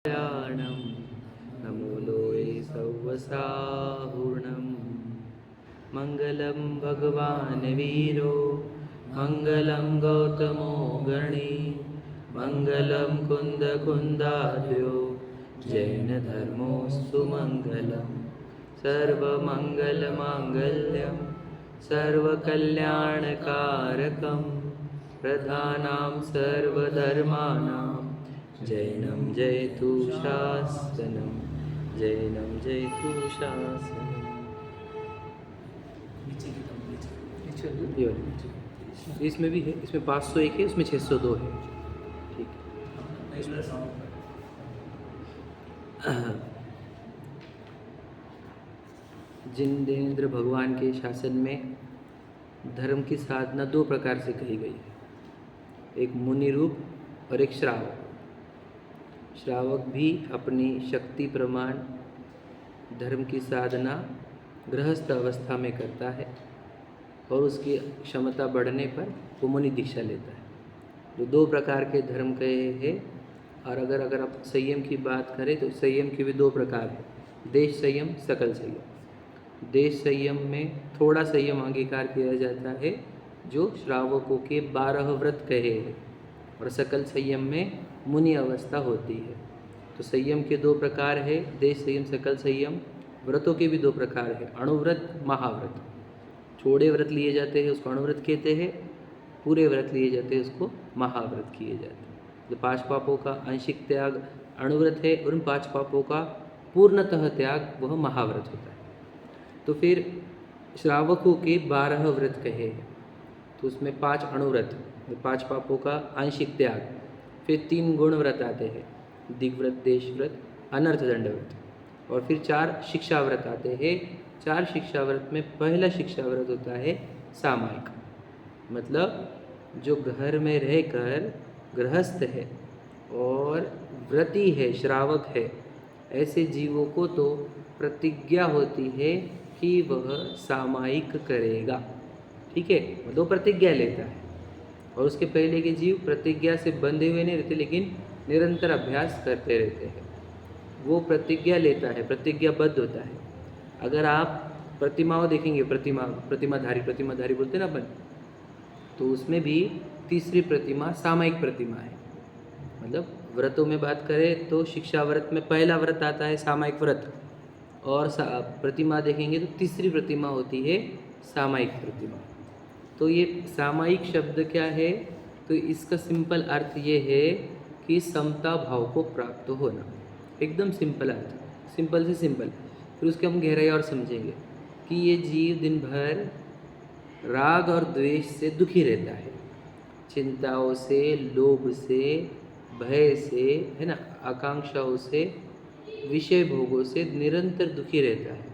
कल्याणं नमो लोये सौवसाहुर्णं मङ्गलं भगवान् वीरो मङ्गलं गौतमो गणे मङ्गलं कुन्दकुन्दार्यो जैनधर्मोऽस्तु मङ्गलं सर्वमङ्गलमाङ्गल्यं सर्वकल्याणकारकं प्रधानां सर्वधर्माणां जैनं जयतु शासनं जैनं जयतु शासनं। ये वाली। इसमें भी है, इसमें 501 है, इसमें 602 है। ठीक है। जिनेंद्र भगवान के शासन में धर्म की साधना दो प्रकार से कही गई है, एक मुनि रूप और एक श्रावक। श्रावक भी अपनी शक्ति प्रमाण धर्म की साधना गृहस्थ अवस्था में करता है और उसकी क्षमता बढ़ने पर वो मुनि दीक्षा लेता है। तो दो प्रकार के धर्म कहे हैं। और अगर आप संयम की बात करें तो संयम के भी दो प्रकार हैं, देश संयम, सकल संयम। देश संयम में थोड़ा संयम अंगीकार किया जाता है जो श्रावकों के 12 व्रत कहे हैं, और सकल संयम में मुनि अवस्था होती है। तो संयम के दो प्रकार है, देश संयम, सकल संयम। व्रतों के भी दो प्रकार है, अणुव्रत, महाव्रत। थोड़े व्रत लिए जाते हैं उसको अणुव्रत कहते हैं, पूरे व्रत लिए जाते हैं उसको महाव्रत किए जाते हैं। तो 5 पापों का आंशिक त्याग अणुव्रत है और उन 5 पापों का पूर्णतः त्याग वह महाव्रत होता है। तो फिर श्रावकों के 12 व्रत कहे हैं, तो उसमें 5 अणुव्रत, 5 पापों का आंशिक त्याग, फिर 3 गुण व्रत आते हैं, दिग्व्रत, देशव्रत, अनर्थ दंड व्रत, और फिर 4 शिक्षा व्रत आते हैं। 4 शिक्षा व्रत में पहला शिक्षा व्रत होता है सामायिक, मतलब जो घर में रहकर गृहस्थ है और व्रती है, श्रावक है, ऐसे जीवों को तो प्रतिज्ञा होती है कि वह सामायिक करेगा। ठीक है, मतलब प्रतिज्ञा लेता है। और उसके पहले के जीव प्रतिज्ञा से बंधे हुए नहीं रहते, लेकिन निरंतर अभ्यास करते रहते हैं। वो प्रतिज्ञा लेता है, प्रतिज्ञाबद्ध होता है। अगर आप प्रतिमाओं देखेंगे, प्रतिमाधारी बोलते हैं ना अपन, तो उसमें भी तीसरी प्रतिमा सामायिक प्रतिमा है। मतलब व्रतों में बात करें तो शिक्षा व्रत में पहला व्रत आता है सामायिक व्रत, और प्रतिमा देखेंगे तो तीसरी प्रतिमा होती है सामायिक प्रतिमा। तो ये सामायिक शब्द क्या है, तो इसका सिंपल अर्थ ये है कि समता भाव को प्राप्त होना। एकदम सिंपल अर्थ, सिंपल से सिंपल। फिर उसके हम गहराई और समझेंगे कि ये जीव दिन भर राग और द्वेष से दुखी रहता है, चिंताओं से, लोभ से, भय से, है ना, आकांक्षाओं से, विषय भोगों से निरंतर दुखी रहता है।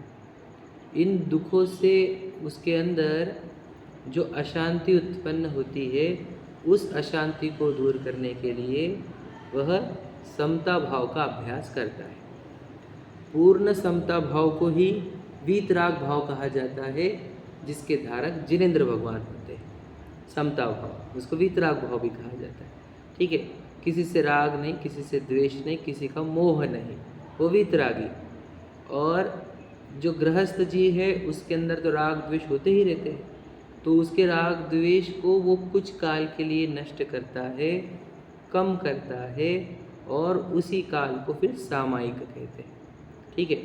इन दुखों से उसके अंदर जो अशांति उत्पन्न होती है, उस अशांति को दूर करने के लिए वह समता भाव का अभ्यास करता है। पूर्ण समता भाव को ही वीतराग भाव कहा जाता है, जिसके धारक जिनेंद्र भगवान होते हैं। समता भाव, उसको वीतराग भाव भी कहा जाता है। ठीक है, किसी से राग नहीं, किसी से द्वेष नहीं, किसी का मोह नहीं, वो वीतरागी। और जो गृहस्थ जी है उसके अंदर तो राग द्वेष होते ही रहते हैं, तो उसके राग द्वेष को वो कुछ काल के लिए नष्ट करता है, कम करता है, और उसी काल को फिर सामायिक कहते हैं। ठीक है,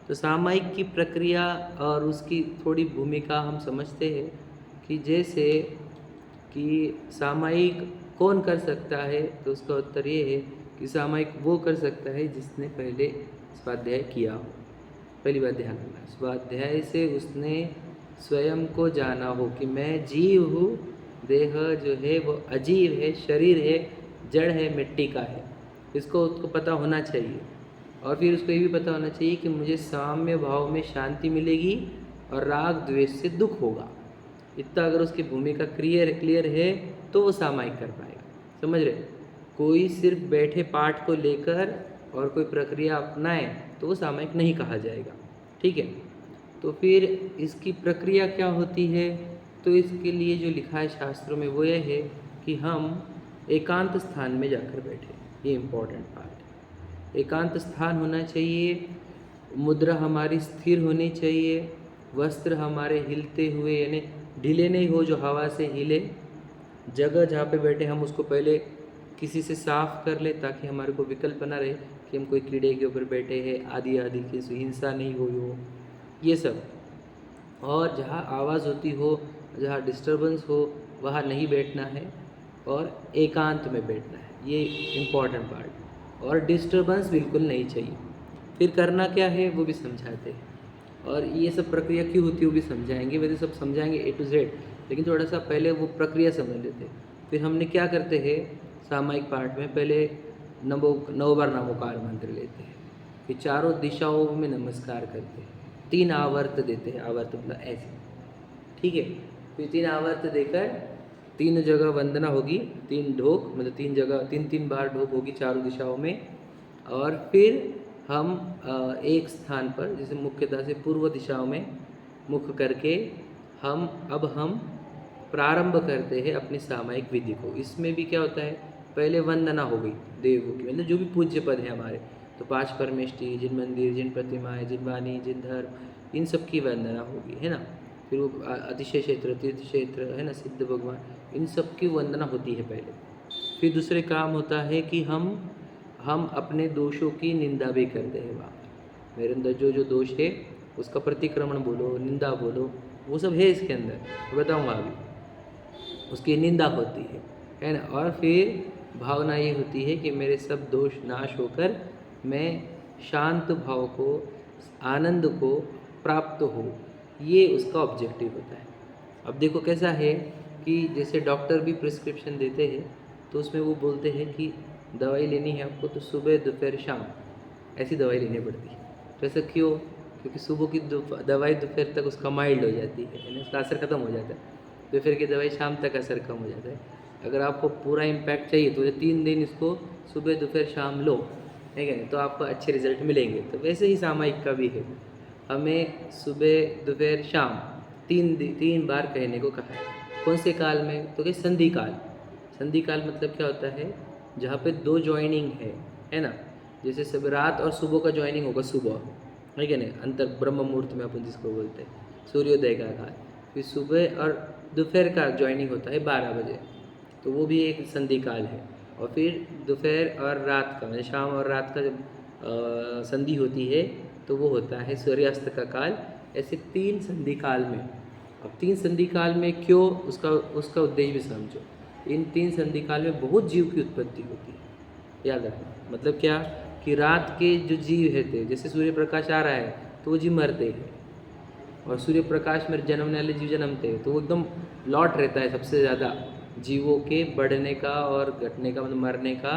तो सामायिक की प्रक्रिया और उसकी थोड़ी भूमिका हम समझते हैं कि जैसे कि सामायिक कौन कर सकता है, तो उसका उत्तर ये है कि सामायिक वो कर सकता है जिसने पहले स्वाध्याय किया हो। पहली बात ध्यान रखना, स्वाध्याय से उसने स्वयं को जाना हो कि मैं जीव हूँ, देह जो है वो अजीव है, शरीर है, जड़ है, मिट्टी का है, इसको उसको पता होना चाहिए। और फिर उसको ये भी पता होना चाहिए कि मुझे साम्य भाव में शांति मिलेगी और राग द्वेष से दुख होगा। इतना अगर उसकी भूमिका क्लियर है तो वो सामायिक कर पाएगा। समझ रहे? कोई सिर्फ बैठे पाठ को लेकर और कोई प्रक्रिया अपनाए तो वो सामायिक नहीं कहा जाएगा। ठीक है, तो फिर इसकी प्रक्रिया क्या होती है, तो इसके लिए जो लिखा है शास्त्रों में वो ये है कि हम एकांत स्थान में जाकर बैठे, ये इम्पोर्टेंट पार्ट है। एकांत स्थान होना चाहिए, मुद्रा हमारी स्थिर होनी चाहिए, वस्त्र हमारे हिलते हुए यानी ढीले नहीं हो जो हवा से हिले, जगह जहाँ पे बैठे हम उसको पहले किसी से साफ कर ले ताकि हमारे को विकल्प ना रहे कि हम कोई कीड़े के ऊपर बैठे हैं, आदि आदि की हिंसा नहीं हुई हो, ये सब। और जहाँ आवाज़ होती हो, जहाँ डिस्टरबेंस हो, वहाँ नहीं बैठना है और एकांत में बैठना है, ये इम्पॉर्टेंट पार्ट। और डिस्टरबेंस बिल्कुल नहीं चाहिए। फिर करना क्या है वो भी समझाते हैं, और ये सब प्रक्रिया क्यों होती है वो भी समझाएंगे, वैसे सब समझाएंगे A to Z, लेकिन थोड़ा सा पहले वो प्रक्रिया समझ लेते हैं। फिर हमने क्या करते हैं सामायिक पाठ में, पहले 9 बार नमोकार मंत्र लेते हैं, फिर चारों दिशाओं में नमस्कार करते हैं, 3 आवर्त देते हैं, आवर्त मतलब ऐसे, ठीक है। फिर 3 आवर्त देकर 3 जगह वंदना होगी, 3 ढोक मतलब 3 जगह 3 बार ढोक होगी चारों दिशाओं में। और फिर हम एक स्थान पर जैसे मुख्यतः से पूर्व दिशाओं में मुख करके हम प्रारंभ करते हैं अपनी सामायिक विधि को। इसमें भी क्या होता है, पहले वंदना हो गई देवों की, मतलब जो भी पूज्य पद है हमारे, तो 5 परमेष्टि, जिन मंदिर, जिन प्रतिमाएं, जिन वाणी, जिन धर्म, इन सब की वंदना होगी, है ना। फिर वो अतिशय क्षेत्र, तीर्थ क्षेत्र, है ना, सिद्ध भगवान, इन सब की वंदना होती है पहले। फिर दूसरे काम होता है कि हम अपने दोषों की निंदा भी करते हैं वहाँ पर। मेरे अंदर जो जो दोष है उसका प्रतिक्रमण बोलो, निंदा बोलो, वो सब है इसके अंदर, तो बताऊँगा अभी। उसकी निंदा होती है ना। और फिर भावना ये होती है कि मेरे सब दोष नाश होकर मैं शांत भाव को, आनंद को प्राप्त हो, ये उसका ऑब्जेक्टिव होता है। अब देखो कैसा है कि जैसे डॉक्टर भी प्रिस्क्रिप्शन देते हैं तो उसमें वो बोलते हैं कि दवाई लेनी है आपको तो सुबह दोपहर शाम ऐसी दवाई लेनी पड़ती है। तो ऐसा क्यों? क्योंकि सुबह की दवाई दोपहर तक उसका माइल्ड हो जाती है, यानी उसका असर खत्म हो जाता है। दोपहर की दवाई शाम तक असर कम हो जाता है। अगर आपको पूरा इम्पैक्ट चाहिए तो 3 दिन इसको सुबह दोपहर शाम लो, ठीक है, तो आपको अच्छे रिजल्ट मिलेंगे। तो वैसे ही सामायिक का भी है, हमें सुबह दोपहर शाम 3 बार कहने को कहा है। कौन से काल में? तो कि संधि काल। संधि काल मतलब क्या होता है, जहाँ पे 2 ज्वाइनिंग है ना। जैसे सब रात और सुबह का ज्वाइनिंग होगा सुबह, ठीक है ना, अंतर ब्रह्म मुहूर्त में अपन जिसको बोलते हैं, सूर्योदय का काल। फिर सुबह और दोपहर का ज्वाइनिंग होता है 12 बजे, तो वो भी एक संधि काल है। और फिर दोपहर और रात का मतलब शाम और रात का जब संधि होती है तो वो होता है सूर्यास्त का काल। ऐसे 3 संधि काल में, अब 3 संधि काल में क्यों, उसका उद्देश्य भी समझो। इन 3 संधि काल में बहुत जीव की उत्पत्ति होती है, याद रखना। मतलब क्या कि रात के जो जीव रहते, जैसे सूर्य प्रकाश आ रहा है तो वो जीव मरते हैं, और सूर्य प्रकाश में जन्मने वाले जीव जन्मते हैं तो वो एकदम लॉट रहता है। सबसे ज़्यादा जीवों के बढ़ने का और घटने का मतलब मरने का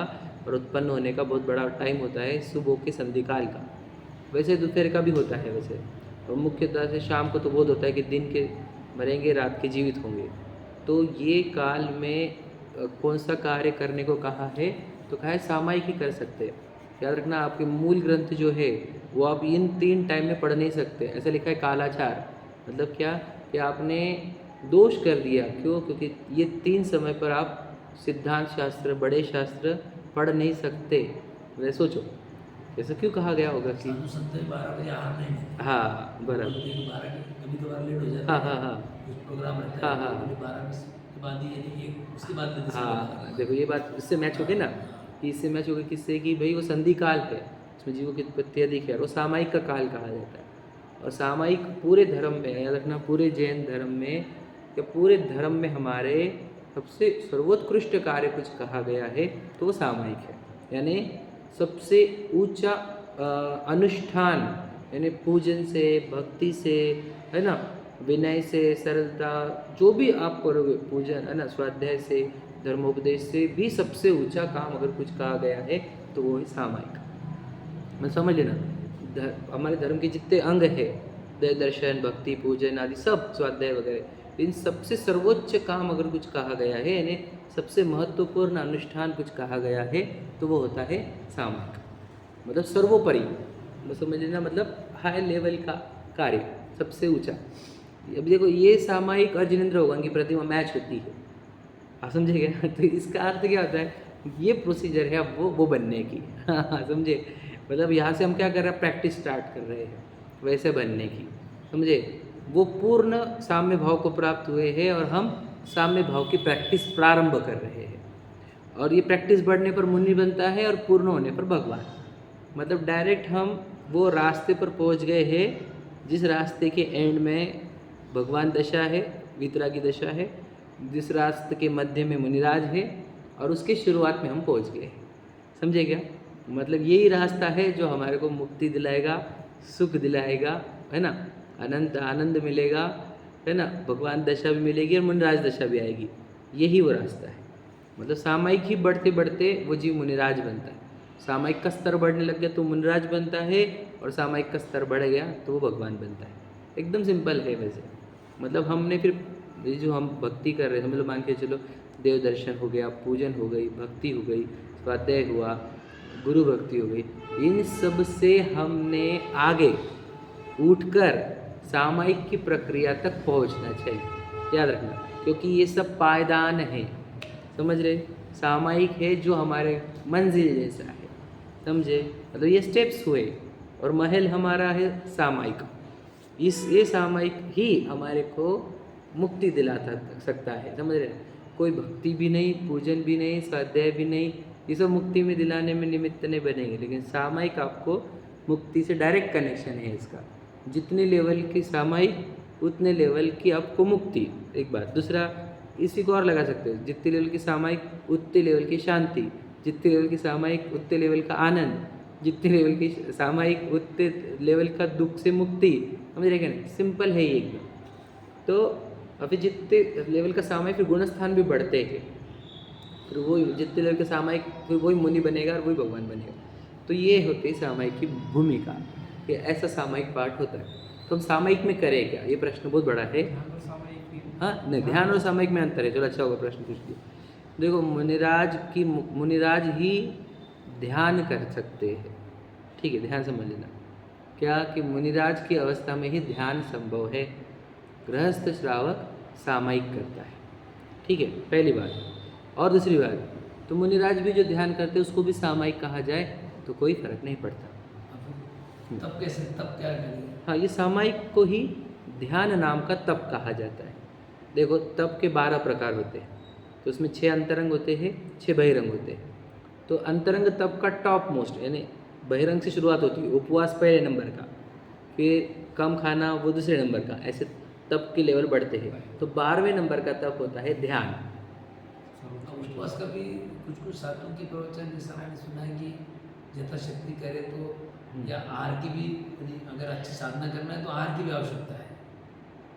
और उत्पन्न होने का बहुत बड़ा टाइम होता है सुबह के संधि काल का। वैसे दोपहर का भी होता है वैसे, और मुख्यतः से शाम को तो बहुत होता है कि दिन के मरेंगे, रात के जीवित होंगे। तो ये काल में कौन सा कार्य करने को कहा है, तो कहा है सामायिक ही कर सकते हैं। याद रखना, आपके मूल ग्रंथ जो है वो आप इन 3 टाइम में पढ़ नहीं सकते। ऐसा लिखा है कालाचार, मतलब क्या कि आपने दोष कर दिया। क्यों? क्योंकि ये 3 समय पर आप सिद्धांत शास्त्र, बड़े शास्त्र पढ़ नहीं सकते। वैसे सोचो ऐसा क्यों कहा गया होगा कि 12 बजे आहार नहीं मिलता। हाँ बराबर, कभी कभार लेट हो जाता हाँ है, हाँ हाँ कुछ प्रोग्राम रहता हाँ है, हाँ कभी 12 के बाद ही यानी एक उसके बाद में हाँ। देखो ये बात इससे मैच हो गई ना, कि इससे मैच हो गई किससे, कि भाई वो संधि काल है, उसमें जीवों की उत्पत्ति अधिक है, और वो सामायिक का काल कहा जाता है। और सामायिक पूरे धर्म में, याद रखना, पूरे जैन धर्म में या पूरे धर्म में हमारे सबसे सर्वोत्कृष्ट कार्य कुछ कहा गया है तो वो सामायिक है। यानी सबसे ऊंचा अनुष्ठान, यानी पूजन से, भक्ति से, है ना, विनय से, सरलता, जो भी आप करोगे, पूजन, है ना, स्वाध्याय से, धर्मोपदेश से भी सबसे ऊंचा काम अगर कुछ कहा गया है तो वो है सामायिक। मैं समझ लेना, हमारे धर्म के जितने अंग है, दर्शन, भक्ति, पूजन आदि सब, स्वाध्याय वगैरह, इन सबसे सर्वोच्च काम अगर कुछ कहा गया है, यानी सबसे महत्वपूर्ण अनुष्ठान कुछ कहा गया है तो वो होता है सामायिक, मतलब सर्वोपरि, मतलब समझ लेना, मतलब हाई लेवल का कार्य, सबसे ऊंचा। अब देखो ये सामायिक और जिनेंद्र भगवान की प्रतिमा मैच होती है, आप समझे क्या? तो इसका अर्थ क्या होता है, ये प्रोसीजर है अब वो बनने की। हाँ समझे, मतलब यहाँ से हम क्या कर रहे हैं, प्रैक्टिस स्टार्ट कर रहे हैं वैसे बनने की, समझे। वो पूर्ण साम्य भाव को प्राप्त हुए हैं और हम साम्य भाव की प्रैक्टिस प्रारंभ कर रहे हैं। और ये प्रैक्टिस बढ़ने पर मुनि बनता है और पूर्ण होने पर भगवान। मतलब डायरेक्ट हम वो रास्ते पर पहुंच गए हैं जिस रास्ते के एंड में भगवान दशा है, वितरागी दशा है, जिस रास्ते के मध्य में मुनिराज है, और उसके शुरुआत में हम पहुंच गए। समझे क्या? मतलब यही रास्ता है जो हमारे को मुक्ति दिलाएगा, सुख दिलाएगा, है ना, अनंत आनंद मिलेगा, है ना, भगवान दशा भी मिलेगी और मुनिराज दशा भी आएगी। यही वो रास्ता है। मतलब सामायिक ही बढ़ते बढ़ते वो जीव मुनिराज बनता है। सामायिक का स्तर बढ़ने लग गया तो मुनिराज बनता है, और सामायिक का स्तर बढ़ गया तो वो भगवान बनता है। एकदम सिंपल है वैसे। मतलब हमने फिर ये जो हम भक्ति कर रहे हैं, मतलब मान के चलो देव दर्शन हो गया, पूजन हो गई, भक्ति हो गई, स्वाध्याय हुआ, गुरु भक्ति हो गई, इन सब से हमने आगे उठकर सामायिक की प्रक्रिया तक पहुंचना चाहिए, याद रखना, क्योंकि ये सब पायदान है, समझ रहे। सामायिक है जो हमारे मंजिल जैसा है, समझे। मतलब ये स्टेप्स हुए और महल हमारा है सामायिक। ये सामायिक ही हमारे को मुक्ति दिला सकता है, समझ रहे। कोई भक्ति भी नहीं, पूजन भी नहीं, स्वाध्याय भी नहीं, ये सब मुक्ति में दिलाने में निमित्त नहीं बनेंगे, लेकिन सामायिक आपको मुक्ति से डायरेक्ट कनेक्शन है इसका। जितने लेवल की सामायिक उतने लेवल की आपको मुक्ति, एक बात। दूसरा, इसी को और लगा सकते हो, जितने लेवल की सामायिक उतने लेवल की शांति, जितने लेवल की सामायिक उतने लेवल का आनंद, जितने लेवल की सामायिक उतने लेवल का दुख से मुक्ति। समझ रहे क्या? सिंपल है ये एकदम। तो अभी जितने लेवल का सामायिक, फिर गुणस्थान भी बढ़ते हैं, फिर वही जितने लेवल का सामायिक, फिर वही मुनि बनेगा और वही भगवान बनेगा। तो ये होती है सामायिक की भूमिका, कि ऐसा सामायिक पाठ होता है। तो हम सामायिक में करें क्या, ये प्रश्न बहुत बड़ा है। हाँ, नहीं, ध्यान और सामायिक में अंतर है। चलो अच्छा होगा प्रश्न पूछ लिया। देखो, मुनिराज ही ध्यान कर सकते हैं, ठीक है, ध्यान समझ लेना क्या, कि मुनिराज की अवस्था में ही ध्यान संभव है। गृहस्थ श्रावक सामायिक करता है, ठीक है, पहली बात। और दूसरी बात, तो मुनिराज भी जो ध्यान करते हैं उसको भी सामायिक कहा जाए तो कोई फर्क नहीं पड़ता। तब कैसे, तब क्या करेंगे? हाँ, ये सामायिक को ही ध्यान नाम का तप कहा जाता है। देखो, तप के 12 प्रकार होते हैं, तो उसमें 6 अंतरंग होते हैं, 6 बहिरंग होते हैं। तो अंतरंग तप का टॉप मोस्ट, यानी बहिरंग से शुरुआत होती है, उपवास पहले नंबर का, फिर कम खाना वो दूसरे नंबर का, ऐसे तप के लेवल बढ़ते हैं। तो 12वें नंबर का तप होता है ध्यान। उपवास का भी कुछ साधुओं के प्रवचन जैसा मैंने सुना है कि यथाशक्ति करे तो, या आहार की भी, अगर अच्छी साधना करना है तो आहार की भी आवश्यकता है।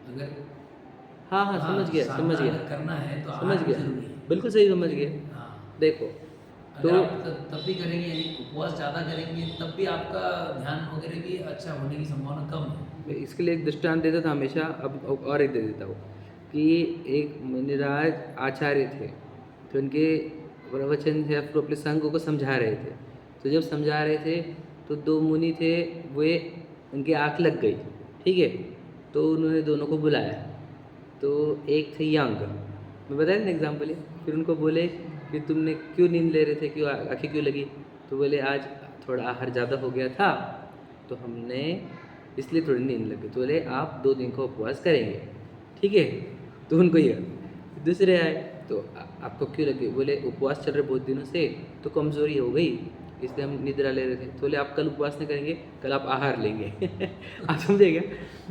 अगर हाँ, समझ गया, समझ गया, करना है तो समझ गया, बिल्कुल सही समझ गया। हाँ, देखो, अगर तो आप तब भी करेंगे, उपवास ज़्यादा करेंगे, तब भी आपका ध्यान वगैरह भी अच्छा होने की संभावना कम है। मैं इसके लिए एक दृष्टांत देता था हमेशा, अब और एक दे देता हूँ, कि एक मुनिराज आचार्य थे, तो उनके प्रवचन थे, तो अपने संघ को समझा रहे थे। तो जब समझा रहे थे तो 2 मुनि थे, वे उनकी आँख लग गई, ठीक है। तो उन्होंने दोनों को बुलाया, तो एक थे यंग, मैं बताया ना एग्जाम्पल है। फिर उनको बोले कि तुमने क्यों नींद ले रहे थे, क्यों आँखें क्यों लगी? तो बोले आज थोड़ा आहार ज़्यादा हो गया था तो हमने इसलिए थोड़ी नींद लगी। तो बोले आप 2 दिन का उपवास करेंगे, ठीक है। तो उनको ये, दूसरे आए तो आपको क्यों लगे? बोले उपवास चल रहे बहुत दिनों से तो कमज़ोरी हो गई, इसलिए हम निद्रा ले रहे थे। तो बोले आप कल उपवास नहीं करेंगे, कल आप आहार लेंगे। आप समझे क्या?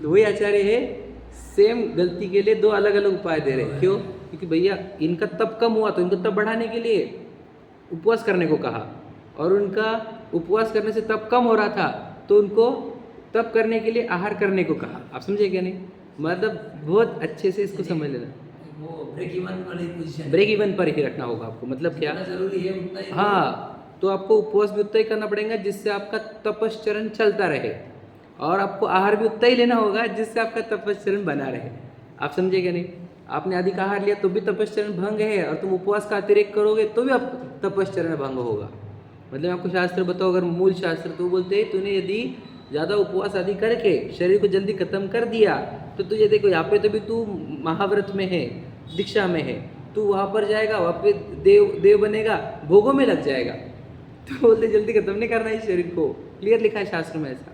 तो वही आचार्य है, सेम गलती के लिए 2 अलग अलग उपाय दे रहे हैं। क्यों? क्योंकि भैया इनका तप कम हुआ तो इनको तप बढ़ाने के लिए उपवास करने को कहा, और उनका उपवास करने से तप कम हो रहा था तो उनको तप करने के लिए आहार करने को कहा। आप समझे क्या? नहीं, मतलब बहुत अच्छे से इसको समझ लेना। वो ब्रेक इवन वाली पोजीशन, ब्रेक इवन पर ही रखना होगा आपको। मतलब क्या? जरूरी है उतना ही। हाँ, तो आपको उपवास भी उतना ही करना पड़ेगा जिससे आपका तपश्चरण चलता रहे, और आपको आहार भी उतना ही लेना होगा जिससे आपका तपश्चरण बना रहे। आप समझे क्या? नहीं, आपने अधिक आहार लिया तो भी तपश्चरण भंग है, और तुम उपवास का अतिरेक करोगे तो भी आप तपश्चरण भंग होगा। मतलब आपको शास्त्र बताओ, अगर मूल शास्त्र तो बोलते हैं तूने यदि ज़्यादा उपवास आदि करके शरीर को जल्दी खत्म कर दिया तो तुझे देखो यहाँ पे तो भी तू महाव्रत में है, दीक्षा में है, तू वहाँ पर जाएगा, वहाँ पे देव बनेगा, भोगों में लग जाएगा। तो बोलते जल्दी खत्म नहीं करना है इस शरीर को, क्लियर लिखा है शास्त्र में ऐसा।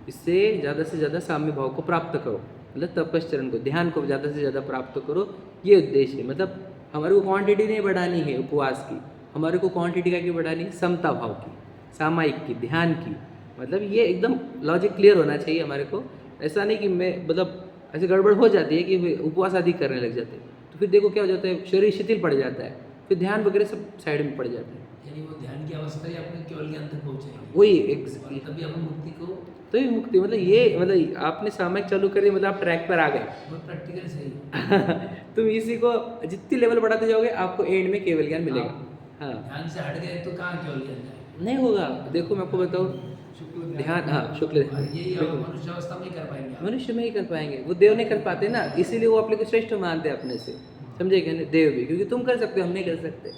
इससे ज़्यादा से ज़्यादा साम्य भाव को प्राप्त करो, मतलब तपश्चरण को, ध्यान को ज़्यादा से ज़्यादा प्राप्त करो, ये उद्देश्य है। मतलब हमारे को क्वांटिटी नहीं बढ़ानी है उपवास की, हमारे को क्वांटिटी का क्यों बढ़ानी है, समता भाव की, सामायिक की, ध्यान की। मतलब ये एकदम लॉजिक क्लियर होना चाहिए हमारे को। ऐसा नहीं कि मैं मतलब ऐसे गड़बड़ हो जाती है कि उपवास आदि करने लग जाते हैं, तो फिर देखो क्या हो जाता है, शरीर शिथिल पड़ जाता है, फिर ध्यान वगैरह सब साइड में पड़ जाता है। यानी वो ध्यान की अवस्था ही अपने केवल ज्ञान तक पहुँचेगी, वही और तभी अपन मुक्ति को, तो ये मुक्ति, मतलब ये मतलब आपने सामायिक चालू करी, मतलब आप ट्रैक पर आ गए। बहुत प्रैक्टिकल सही है। तुम इसी को जितनी लेवल बढ़ाते जाओगे आपको एंड में केवल ज्ञान मिलेगा। हाँ, ध्यान से हट गए तो कहाँ केवल ज्ञान जाएगा, नहीं होगा। देखो मैं आपको बताऊँ, ध्यान, हाँ शुक्ल, और यही हम बिल्कुल मनुष्य अवस्था में ही कर पाएंगे आप। मनुष्य में ही कर पाएंगे, वो देव नहीं कर पाते ना, इसीलिए वो अपने को श्रेष्ठ मानते हैं अपने से, समझे क्या, नहीं देव भी, क्योंकि तुम कर सकते हो, हम नहीं कर सकते।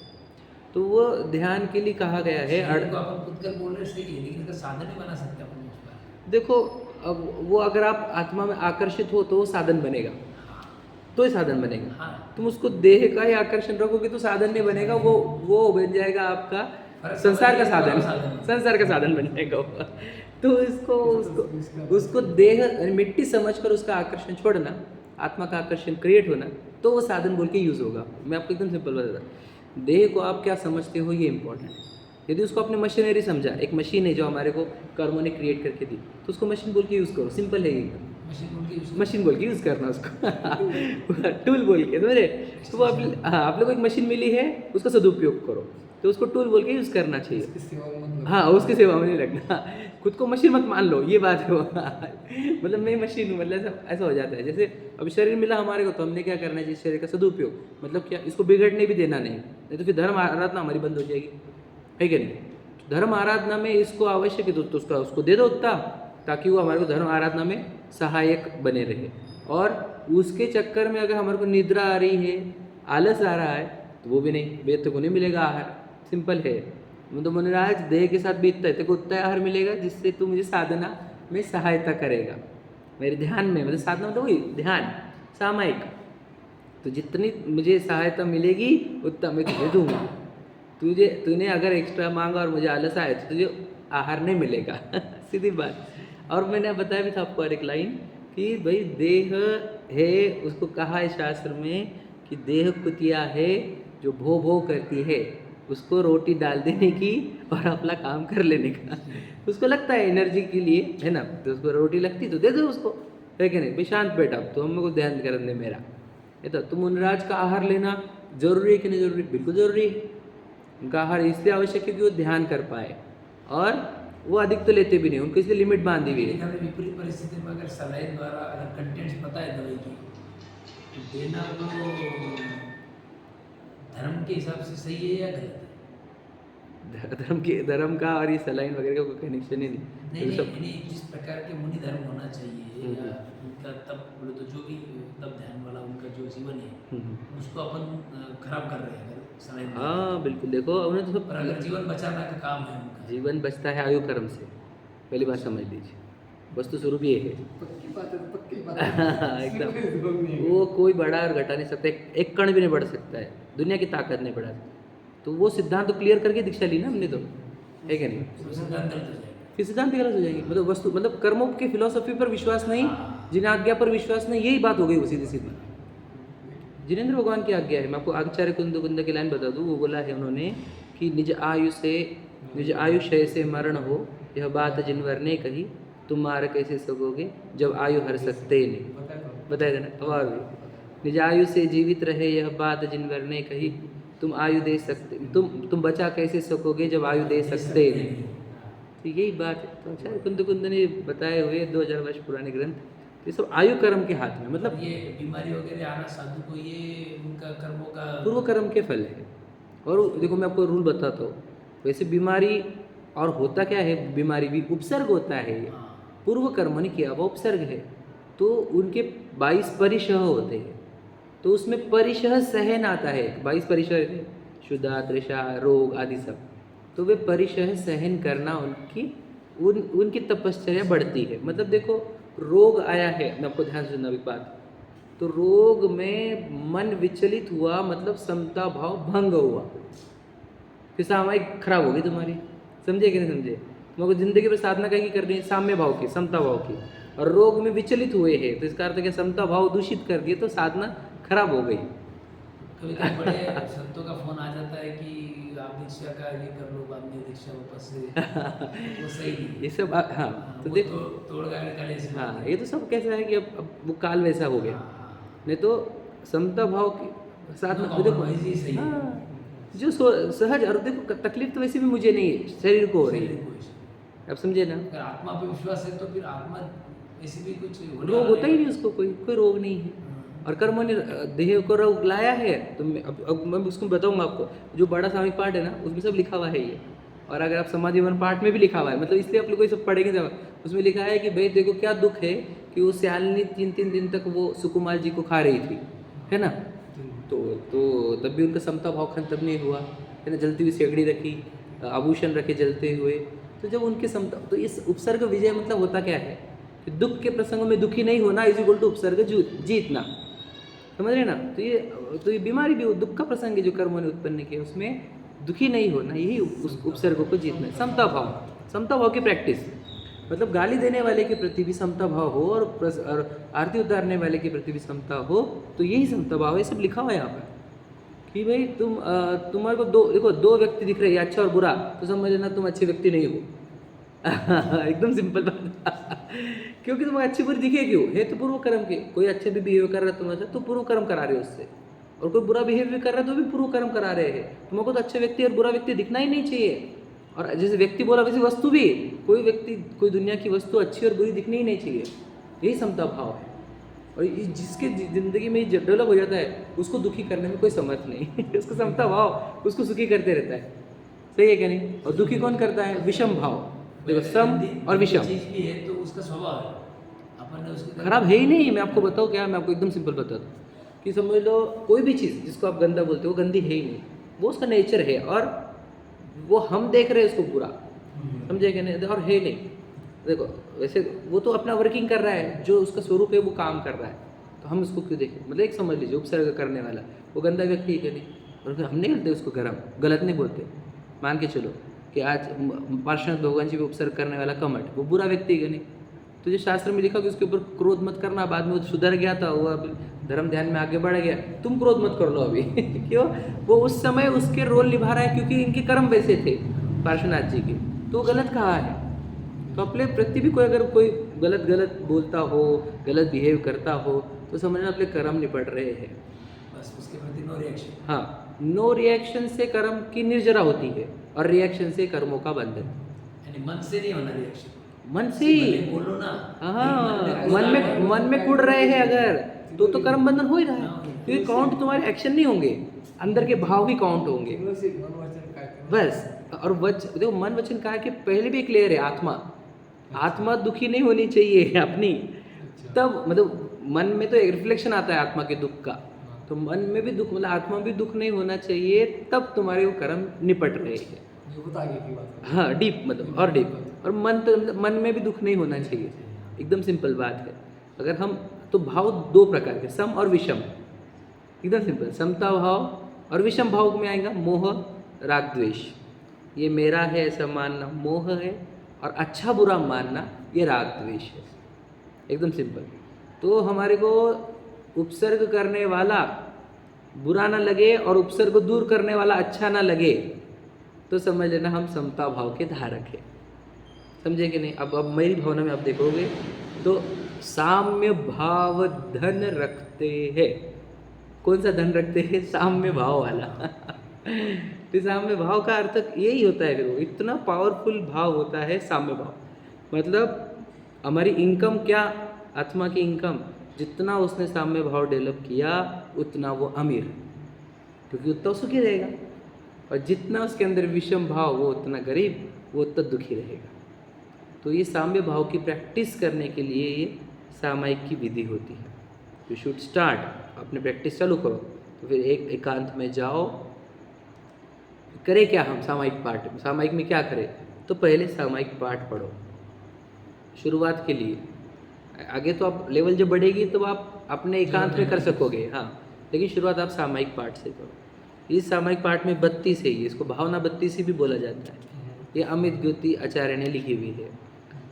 तो वो ध्यान के लिए कहा गया है। शरीर को अपन खुद कर बोल रहे सही है, लेकिन इसका साधन नहीं बना सकते अपन उस पर। देखो अब वो अगर आप आत्मा में आकर्षित हो तो वो साधन बनेगा, तो ही साधन बनेगा। हाँ, तुम उसको देह का ही आकर्षण रखोगे तो साधन नहीं बनेगा, वो बन जाएगा आपका संसार का साधन, संसार का साधन बन जाएगा वो। तो उसको देह यानी मिट्टी समझकर उसका आकर्षण छोड़ना, आत्मा का आकर्षण क्रिएट होना, तो वो साधन बोल के यूज होगा। मैं आपको एकदम सिंपल बताता हूँ, देह को आप क्या समझते हो ये इंपॉर्टेंट है। यदि उसको आपने मशीनरी समझा, एक मशीन है जो हमारे को कर्मों ने क्रिएट करके दी, तो उसको मशीन बोल के यूज़ करो, सिंपल है ये, मशीन बोल के यूज़ करना उसको टूल बोल के, समझे। तो वो आप लोग को एक मशीन मिली है, उसका सदुपयोग करो, तो उसको टूल बोल के यूज़ करना चाहिए। हाँ, उसकी सेवा में नहीं लगना, खुद को मशीन मत मान लो, ये बात है। मतलब मैं मशीन हूँ, मतलब ऐसा हो जाता है। जैसे अब शरीर मिला हमारे को, तो हमने क्या करना चाहिए, शरीर का सदुपयोग, मतलब क्या, इसको बिगड़ने भी देना नहीं तो फिर धर्म आराधना हमारी बंद हो जाएगी, है कि नहीं। धर्म आराधना में इसको आवश्यक है तो उसको दे दो उतना, ताकि वो हमारे को धर्म आराधना में सहायक बने रहे। और उसके चक्कर में अगर हमारे को निद्रा आ रही है, आलस आ रहा है, तो वो भी नहीं, वेद को नहीं मिलेगा आहार, सिंपल है। मतलब मनोराज देह के साथ बीतता है, तेको उतना आहार मिलेगा जिससे तू मुझे साधना में सहायता करेगा, मेरे ध्यान में, मतलब साधना मतलब वही ध्यान सामायिक। तो जितनी मुझे सहायता मिलेगी उतना मैं तुझे दूंगा। तूने अगर एक्स्ट्रा मांगा और मुझे आलस आए तो तुझे आहार नहीं मिलेगा। सीधी बात। और मैंने बताया भी था आपको एक लाइन कि भाई देह है, उसको कहा है शास्त्र में कि देह कुतिया है जो भो भो करती है, उसको रोटी डाल देने की और अपना काम कर लेने का। उसको लगता है एनर्जी के लिए, है ना, तो उसको रोटी लगती तो दे दो उसको, है कि नहीं भाई, शांत बैठा तो हमको ध्यान कर दे मेरा, है तो मुनराज का आहार लेना जरूरी है कि नहीं जरूरी, बिल्कुल जरूरी है। उनका आहार इसलिए आवश्यक है कि वो ध्यान कर पाए, और वो अधिक तो लेते भी नहीं, उनको इसलिए लिमिट बांधी हुई है। विपरीत परिस्थिति में अगर सलाइन द्वारा अगर कंटेंट्स पता है दवाई की, तो देना वो धर्म के हिसाब से सही है या गलत है? धर्म का और ये सलाइन वगैरह का कोई कनेक्शन ही नहीं। नहीं, जिस प्रकार के मुनि धर्म होना चाहिए या उनका तब बोले तो जो भी तब ध्यान वाला उनका जो जीवन है उसको अपन खराब कर रहे हैं अगर सलाइन। हाँ बिल्कुल, देखो उन्हें तो सब, पर अगर जीवन बचाना का काम है उनका, जीवन बचता है आयु कर्म से, पहली बात समझ लीजिए, वस्तु स्वरूप ये है। पक्की बात है, पक्की बात है। एकदम वो कोई बढ़ा और घटा नहीं सकता, एक कण भी नहीं बढ़ सकता है, दुनिया की ताकत नहीं बढ़ा सकती। तो वो सिद्धांत तो क्लियर करके दीक्षा ली ना हमने, तो है क्या नहीं, फिर सिद्धांत गलत हो जाएगी। मतलब वस्तु मतलब कर्मों की फिलॉसफी पर विश्वास नहीं, जिन आज्ञा पर विश्वास नहीं, यही बात हो गई वो सीधी सीधी। जिनेंद्र भगवान की आज्ञा है, मैं आपको आचार्य कुंद की लाइन बता दूँ, वो बोला है उन्होंने कि निज आयुष्य से मरण हो, यह बात जिनवर ने कही, तुम मार कैसे सकोगे जब आयु हर सकते नहीं। बताया था ना। और निज आयु से जीवित रहे, यह बात जिनवर ने कही, तुम आयु दे सकते, तुम बचा कैसे सकोगे जब आयु दे सकते नहीं। तो यही बात है। तो आचार्य कुंद ने बताए हुए 2000 वर्ष पुराने ग्रंथ, ये सब आयु कर्म के हाथ में, मतलब ये बीमारी वगैरह आना साधु को ये उनका कर्मों का पूर्व कर्म के फल है। और देखो मैं आपको रूल बताता हूँ, वैसे बीमारी और होता क्या है, बीमारी भी उपसर्ग होता है, पूर्व कर्म ने किया वो उपसर्ग है। तो उनके 22 परिशह होते हैं, तो उसमें परिशह सहन आता है, 22 परिशह है, शुद्धा त्रिषा रोग आदि सब। तो वे परिशह सहन करना उनकी तपश्चर्या बढ़ती है। मतलब देखो रोग आया है, मैं आपको ध्यान से सुनना एक बात, तो रोग में मन विचलित हुआ, मतलब समता भाव भंग हुआ, फिर सामायिक खराब होगी तुम्हारी। समझे कि नहीं समझे? तुमको जिंदगी में साधना कहीं करनी है साम्य भाव की, समता भाव की, और रोग में विचलित हुए हैं तो इसका अर्थ है कि समता भाव दूषित कर दिए तो साधना खराब हो गई। कभी कभी बड़े संतों का फोन आ जाता है कि आप दीक्षा का ये कर लो, बाद में दीक्षा वापस से वो सही नहीं। ये सब हाँ तो वो देखो, तोड़ गाड़ का ऐसी बात हाँ है। ये तो सब कैसा है कि अब वो काल वैसा हो गया। हाँ, नहीं तो समता भाव के साथ में No देखो, compromise ही सही है। हाँ जो सहज, और देखो तकलीफ तो वैसे भी मुझे नहीं है, शरीर को हो रही शरीर है। को इसे- अब समझे ना, अगर आत्मा पे विश्वास है तो फिर आत्मा ऐसी भी कुछ होने रोग वाला होता ही नहीं उसको, कोई रोग नहीं है। हाँ। और कर्मों ने देह को रोग लाया है तो अब मैं उसको बताऊंगा आपको, जो बड़ा सामयिक पाठ है ना उसमें सब लिखा हुआ है ये। और अगर आप समाधि वन पाठ में भी लिखा हुआ है, मतलब इसलिए आप लोग ये सब पढ़ेंगे जब उसमें लिखा है कि भाई देखो क्या दुख है कि वो श्यालिनी 3-3 दिन तक वो सुकुमार जी को खा रही थी, है ना। तो तब भी उनका समता भाव खत्म नहीं हुआ, है ना। जलती हुई सेगड़ी रखी, आभूषण रखे जलते हुए, तो जब उनके समता, तो इस उपसर्ग विजय मतलब होता क्या है कि दुख के प्रसंगों में दुखी नहीं होना इज इक्वल टू उपसर्ग जीतना, समझ रहे ना। तो ये बीमारी भी दुख का प्रसंग है जो कर्मों ने उत्पन्न किया, उसमें दुखी नहीं होना, यही उस उपसर्ग को जीतना है। समता भाव की प्रैक्टिस, मतलब गाली देने वाले के प्रति भी समता भाव हो और आरती उतारने वाले के प्रति भी समता हो, तो यही समता भाव है। सब लिखा हुआ है यहाँ पर कि भाई तुम्हारे को दो व्यक्ति दिख रहे हैं, अच्छा और बुरा, तो समझ लेना तुम अच्छे व्यक्ति नहीं हो। एकदम सिंपल बात। क्योंकि तुम्हें अच्छी बुरी दिखे क्यों, है तो पूर्व कर्म के। कोई अच्छे भी बिहेव कर रहा है तुम्हारे साथ तो पूर्व कर्म करा रहे हो उससे, और कोई बुरा बिहेव भी कर रहा है तो भी पूर्व कर्म करा रहे हैं। तुमको तो अच्छे व्यक्ति और बुरा व्यक्ति दिखना ही नहीं चाहिए। और जैसे व्यक्ति बोला वैसे वस्तु भी, कोई व्यक्ति कोई दुनिया की वस्तु अच्छी और बुरी दिखनी ही नहीं चाहिए। यही समता भाव है। और जिसके जिंदगी में डेवलप हो जाता है उसको दुखी करने में कोई समर्थ नहीं। उसको समता भाव उसको सुखी करते रहता है, सही है क्या नहीं। और दुखी कौन करता है, विषम भाव। देखो सम और विषम चीज भी है तो उसका स्वभाव है, अपन ने उसके खराब है ही नहीं। मैं आपको बताऊँ क्या, मैं आपको एकदम सिंपल बताता हूँ कि समझ लो कोई भी चीज़ जिसको आप गंदा बोलते हो वो गंदी है ही नहीं, वो उसका नेचर है। और वो हम देख रहे हैं उसको बुरा, समझे क्या नहीं, और है नहीं। देखो वैसे वो तो अपना वर्किंग कर रहा है, जो उसका स्वरूप है वो काम कर रहा है, तो हम उसको क्यों देखें। मतलब एक समझ लीजिए उपसर्ग करने वाला वो गंदा व्यक्ति है क्या नहीं, और फिर हम नहीं करते उसको गलत नहीं बोलते। मान के चलो कि आज पार्श्वनाथ भगवान जी पे उपसर्ग करने वाला कमठ, वो बुरा व्यक्ति है क्या नहीं। तो जो शास्त्र में लिखा कि उसके ऊपर क्रोध मत करना, बाद में वो सुधर गया था, वो अब धर्म ध्यान में आगे बढ़ गया, तुम क्रोध मत कर लो अभी। क्यों, वो उस समय उसके रोल निभा रहा है क्योंकि इनके कर्म वैसे थे पार्श्वनाथ जी के, तो वो गलत कहा है। तो अपने प्रति भी कोई अगर कोई गलत बोलता हो, गलत बिहेव करता हो, तो समझना अपने कर्म निपट रहे हैं। बस उसके प्रति नो रिएक्शन। हाँ, नो रिएक्शन से कर्म की निर्जरा होती है, और रिएक्शन से कर्मों का बंधन। यानी मन से नहीं होना रिएक्शन, मन से ही, भले बोलो ना। हाँ मन में कुड़ रहे हैं अगर, तो कर्म बंधन हो ही रहा है। क्योंकि काउंट तुम्हारे एक्शन नहीं होंगे, अंदर के भाव ही काउंट होंगे बस। और देखो मन वचन कहा कि पहले भी एक लेयर है आत्मा दुखी नहीं होनी चाहिए अपनी, तब मतलब मन में तो एक रिफ्लेक्शन आता है आत्मा के दुख का, तो मन में भी दुख, मतलब आत्मा भी दुख नहीं होना चाहिए, तब तुम्हारे वो कर्म निपट रहे हैं। हाँ डीप, मतलब और डीप। और मन में भी दुख नहीं होना चाहिए, एकदम सिंपल बात है। अगर हम तो भाव दो प्रकार के, सम और विषम, एकदम सिंपल। समता भाव और विषम भाव में आएगा मोह राग द्वेष, ये मेरा है ऐसा मानना मोह है, और अच्छा बुरा मानना ये राग द्वेष है, एकदम सिंपल। तो हमारे को उपसर्ग करने वाला बुरा ना लगे और उपसर्ग को दूर करने वाला अच्छा ना लगे, तो समझ लेना हम समता भाव के धारक हैं, समझे कि नहीं। अब मेरी भावना में आप देखोगे तो साम्य भाव धन रखते हैं। कौन सा धन रखते हैं, साम्य भाव वाला। तो साम्य भाव का अर्थ यही होता है, फिर इतना पावरफुल भाव होता है साम्य भाव। मतलब हमारी इनकम क्या, आत्मा की इनकम, जितना उसने साम्य भाव डेवलप किया उतना वो अमीर, क्योंकि उतना सुखी रहेगा। और जितना उसके अंदर विषम भाव, वो उतना गरीब, वो उतना दुखी रहेगा। तो ये साम्य भाव की प्रैक्टिस करने के लिए ये सामायिक की विधि होती है। यू शुड स्टार्ट, अपनी प्रैक्टिस चालू करो। तो फिर एकांत में जाओ, करें क्या हम सामायिक पाठ, सामायिक में क्या करें, तो पहले सामायिक पाठ पढ़ो शुरुआत के लिए। आगे तो आप लेवल जब बढ़ेगी तो आप अपने एकांत में कर सकोगे, हाँ, लेकिन शुरुआत आप सामायिक पाठ से करो। इस सामायिक पाठ में 32 है, इसको भावना 32 भी बोला जाता है। ये अमित ज्योति आचार्य ने लिखी हुई है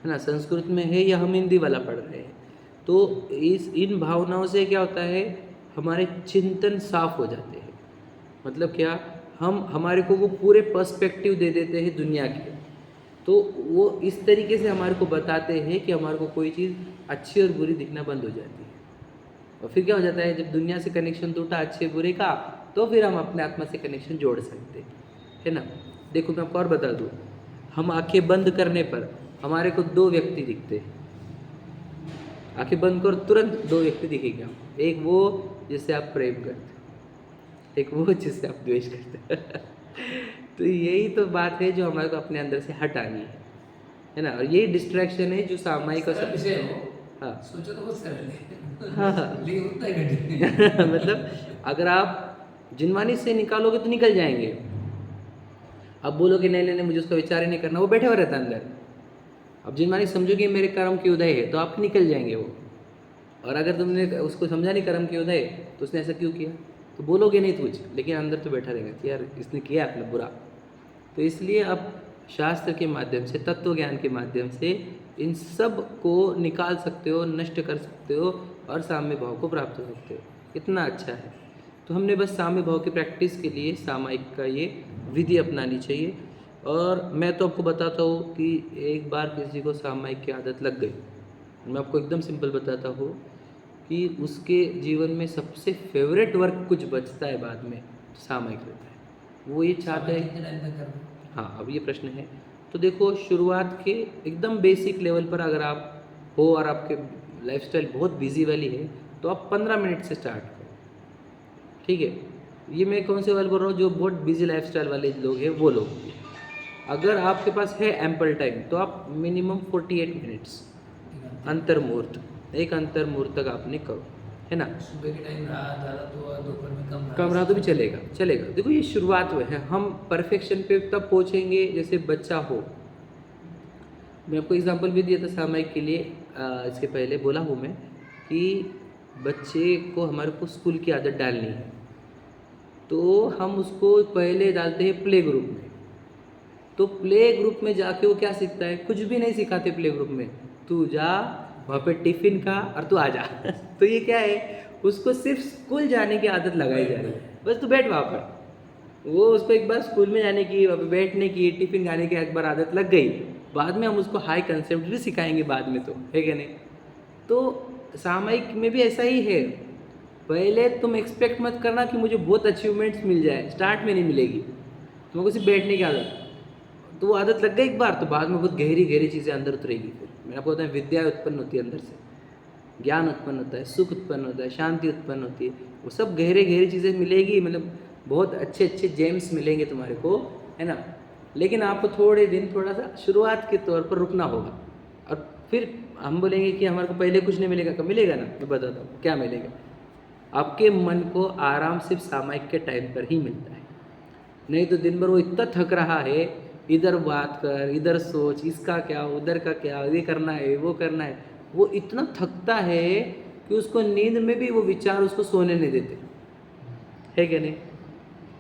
ना, संस्कृत में है या हम हिंदी वाला पढ़ रहे हैं। तो इन भावनाओं से क्या होता है, हमारे चिंतन साफ हो जाते हैं। मतलब क्या, हमारे को वो पूरे पर्सपेक्टिव दे देते हैं दुनिया के। तो वो इस तरीके से हमारे को बताते हैं कि हमारे को कोई चीज़ अच्छी और बुरी दिखना बंद हो जाती है। और फिर क्या हो जाता है, जब दुनिया से कनेक्शन टूटा अच्छे बुरे का, तो फिर हम अपने आत्मा से कनेक्शन जोड़ सकते हैं, है ना। देखो मैं आपको और बता दूँ, हम आंखें बंद करने पर हमारे को 2 व्यक्ति दिखते हैं। आंखें बंद करो तुरंत 2 व्यक्ति दिखेंगे आपको। एक वो जिससे आप प्रेम करते, एक वो जिससे आप द्वेष करते तो यही तो बात है जो हमारे को अपने अंदर से हटानी है ना। और यही डिस्ट्रैक्शन है जो सामायिक सरल विषय हो, हाँ सोचो तो बहुत सरल है। हाँ लेकिन उतना ही कठिन मतलब अगर आप जिनवानी से निकालोगे तो निकल जाएंगे। अब बोलोगे नहीं नहीं नहीं मुझे उसका विचार ही नहीं करना, वो बैठे हुए रहता है अंदर। अब जिनवानी समझोगे मेरे कर्म की उदय है, तो आप निकल जाएंगे वो। और अगर तुमने उसको समझा नहीं कर्म की उदय, तो उसने ऐसा क्यों किया, तो बोलोगे नहीं कुछ, लेकिन अंदर तो बैठा रहेगा कि यार इसने किया अपना बुरा। तो इसलिए आप शास्त्र के माध्यम से, तत्व ज्ञान के माध्यम से इन सब को निकाल सकते हो, नष्ट कर सकते हो और साम्य भाव को प्राप्त कर सकते हो। कितना अच्छा है। तो हमने बस साम्य भाव की प्रैक्टिस के लिए सामायिक का ये विधि अपनानी चाहिए। और मैं तो आपको बताता हूँ कि एक बार किसी को सामायिक की आदत लग गई, मैं आपको एकदम सिंपल बताता हूँ कि उसके जीवन में सबसे फेवरेट वर्क कुछ बचता है बाद में, सामायिक रहता है। वो ये चाहता है, कितने टाइम तक करना? हाँ अब ये प्रश्न है। तो देखो शुरुआत के एकदम बेसिक लेवल पर अगर आप हो और आपके लाइफस्टाइल बहुत बिजी वाली है, तो आप 15 मिनट से स्टार्ट करो, ठीक है। ये मैं कौन से वाले बोल रहा हूँ, जो बहुत बिजी लाइफस्टाइल वाले लोग हैं वो लोग। अगर आपके पास है एम्पल टाइम, तो आप मिनिमम 48 मिनट्स अंतर मुहूर्त, एक अंतर मुहूर्त तक आपने करो, है ना। सुबह के टाइम रहा ज़्यादा तो दोपहर में कम रहा तो भी चलेगा, चलेगा। देखो ये शुरुआत हुई है, हम परफेक्शन पे तब पहुँचेंगे जैसे बच्चा हो। मैं आपको एग्जांपल भी दिया था सामायिक के लिए, इसके पहले बोला हूँ मैं कि बच्चे को हमारे को स्कूल की आदत डालनी है, तो हम उसको पहले डालते हैं प्ले ग्रुप में। तो प्ले ग्रुप में जाके वो क्या सीखता है, कुछ भी नहीं सिखाते प्ले ग्रुप में, तू जा वहाँ पे टिफ़िन का और तू आ जा तो ये क्या है, उसको सिर्फ स्कूल जाने की आदत लगाई जा रही है। बस तू बैठ वहाँ पर, वो उसको एक बार स्कूल में जाने की, वहाँ पे बैठने की, टिफ़िन खाने की एक बार आदत लग गई, बाद में हम उसको हाई कंसेप्ट भी सिखाएंगे बाद में, तो है क्या नहीं। तो सामायिक में भी ऐसा ही है, पहले तुम एक्सपेक्ट मत करना कि मुझे बहुत अचीवमेंट्स मिल जाए, स्टार्ट में नहीं मिलेगी, तुमको सिर्फ बैठने की आदत। तो वो आदत लग गई एक बार, तो बाद में बहुत गहरी गहरी चीज़ें अंदर उतरेगी। फिर मैंने आपको बताया, विद्या उत्पन्न होती है अंदर से, ज्ञान उत्पन्न होता है, सुख उत्पन्न होता है, शांति उत्पन्न होती है, वो सब गहरे गहरी चीज़ें मिलेगी, मतलब बहुत अच्छे अच्छे जेम्स मिलेंगे तुम्हारे को, है ना। लेकिन आपको थोड़े दिन थोड़ा सा शुरुआत के तौर पर रुकना होगा। और फिर हम बोलेंगे कि हमारे को पहले कुछ नहीं मिलेगा, कब मिलेगा ना, मैं बताता हूँ क्या मिलेगा। आपके मन को आराम सिर्फ सामायिक के टाइम पर ही मिलता है, नहीं तो दिन भर वो इतना थक रहा है, इधर बात कर, इधर सोच, इसका क्या, उधर का क्या, ये करना है, वो करना है, वो इतना थकता है कि उसको नींद में भी वो विचार उसको सोने नहीं देते, है क्या नहीं।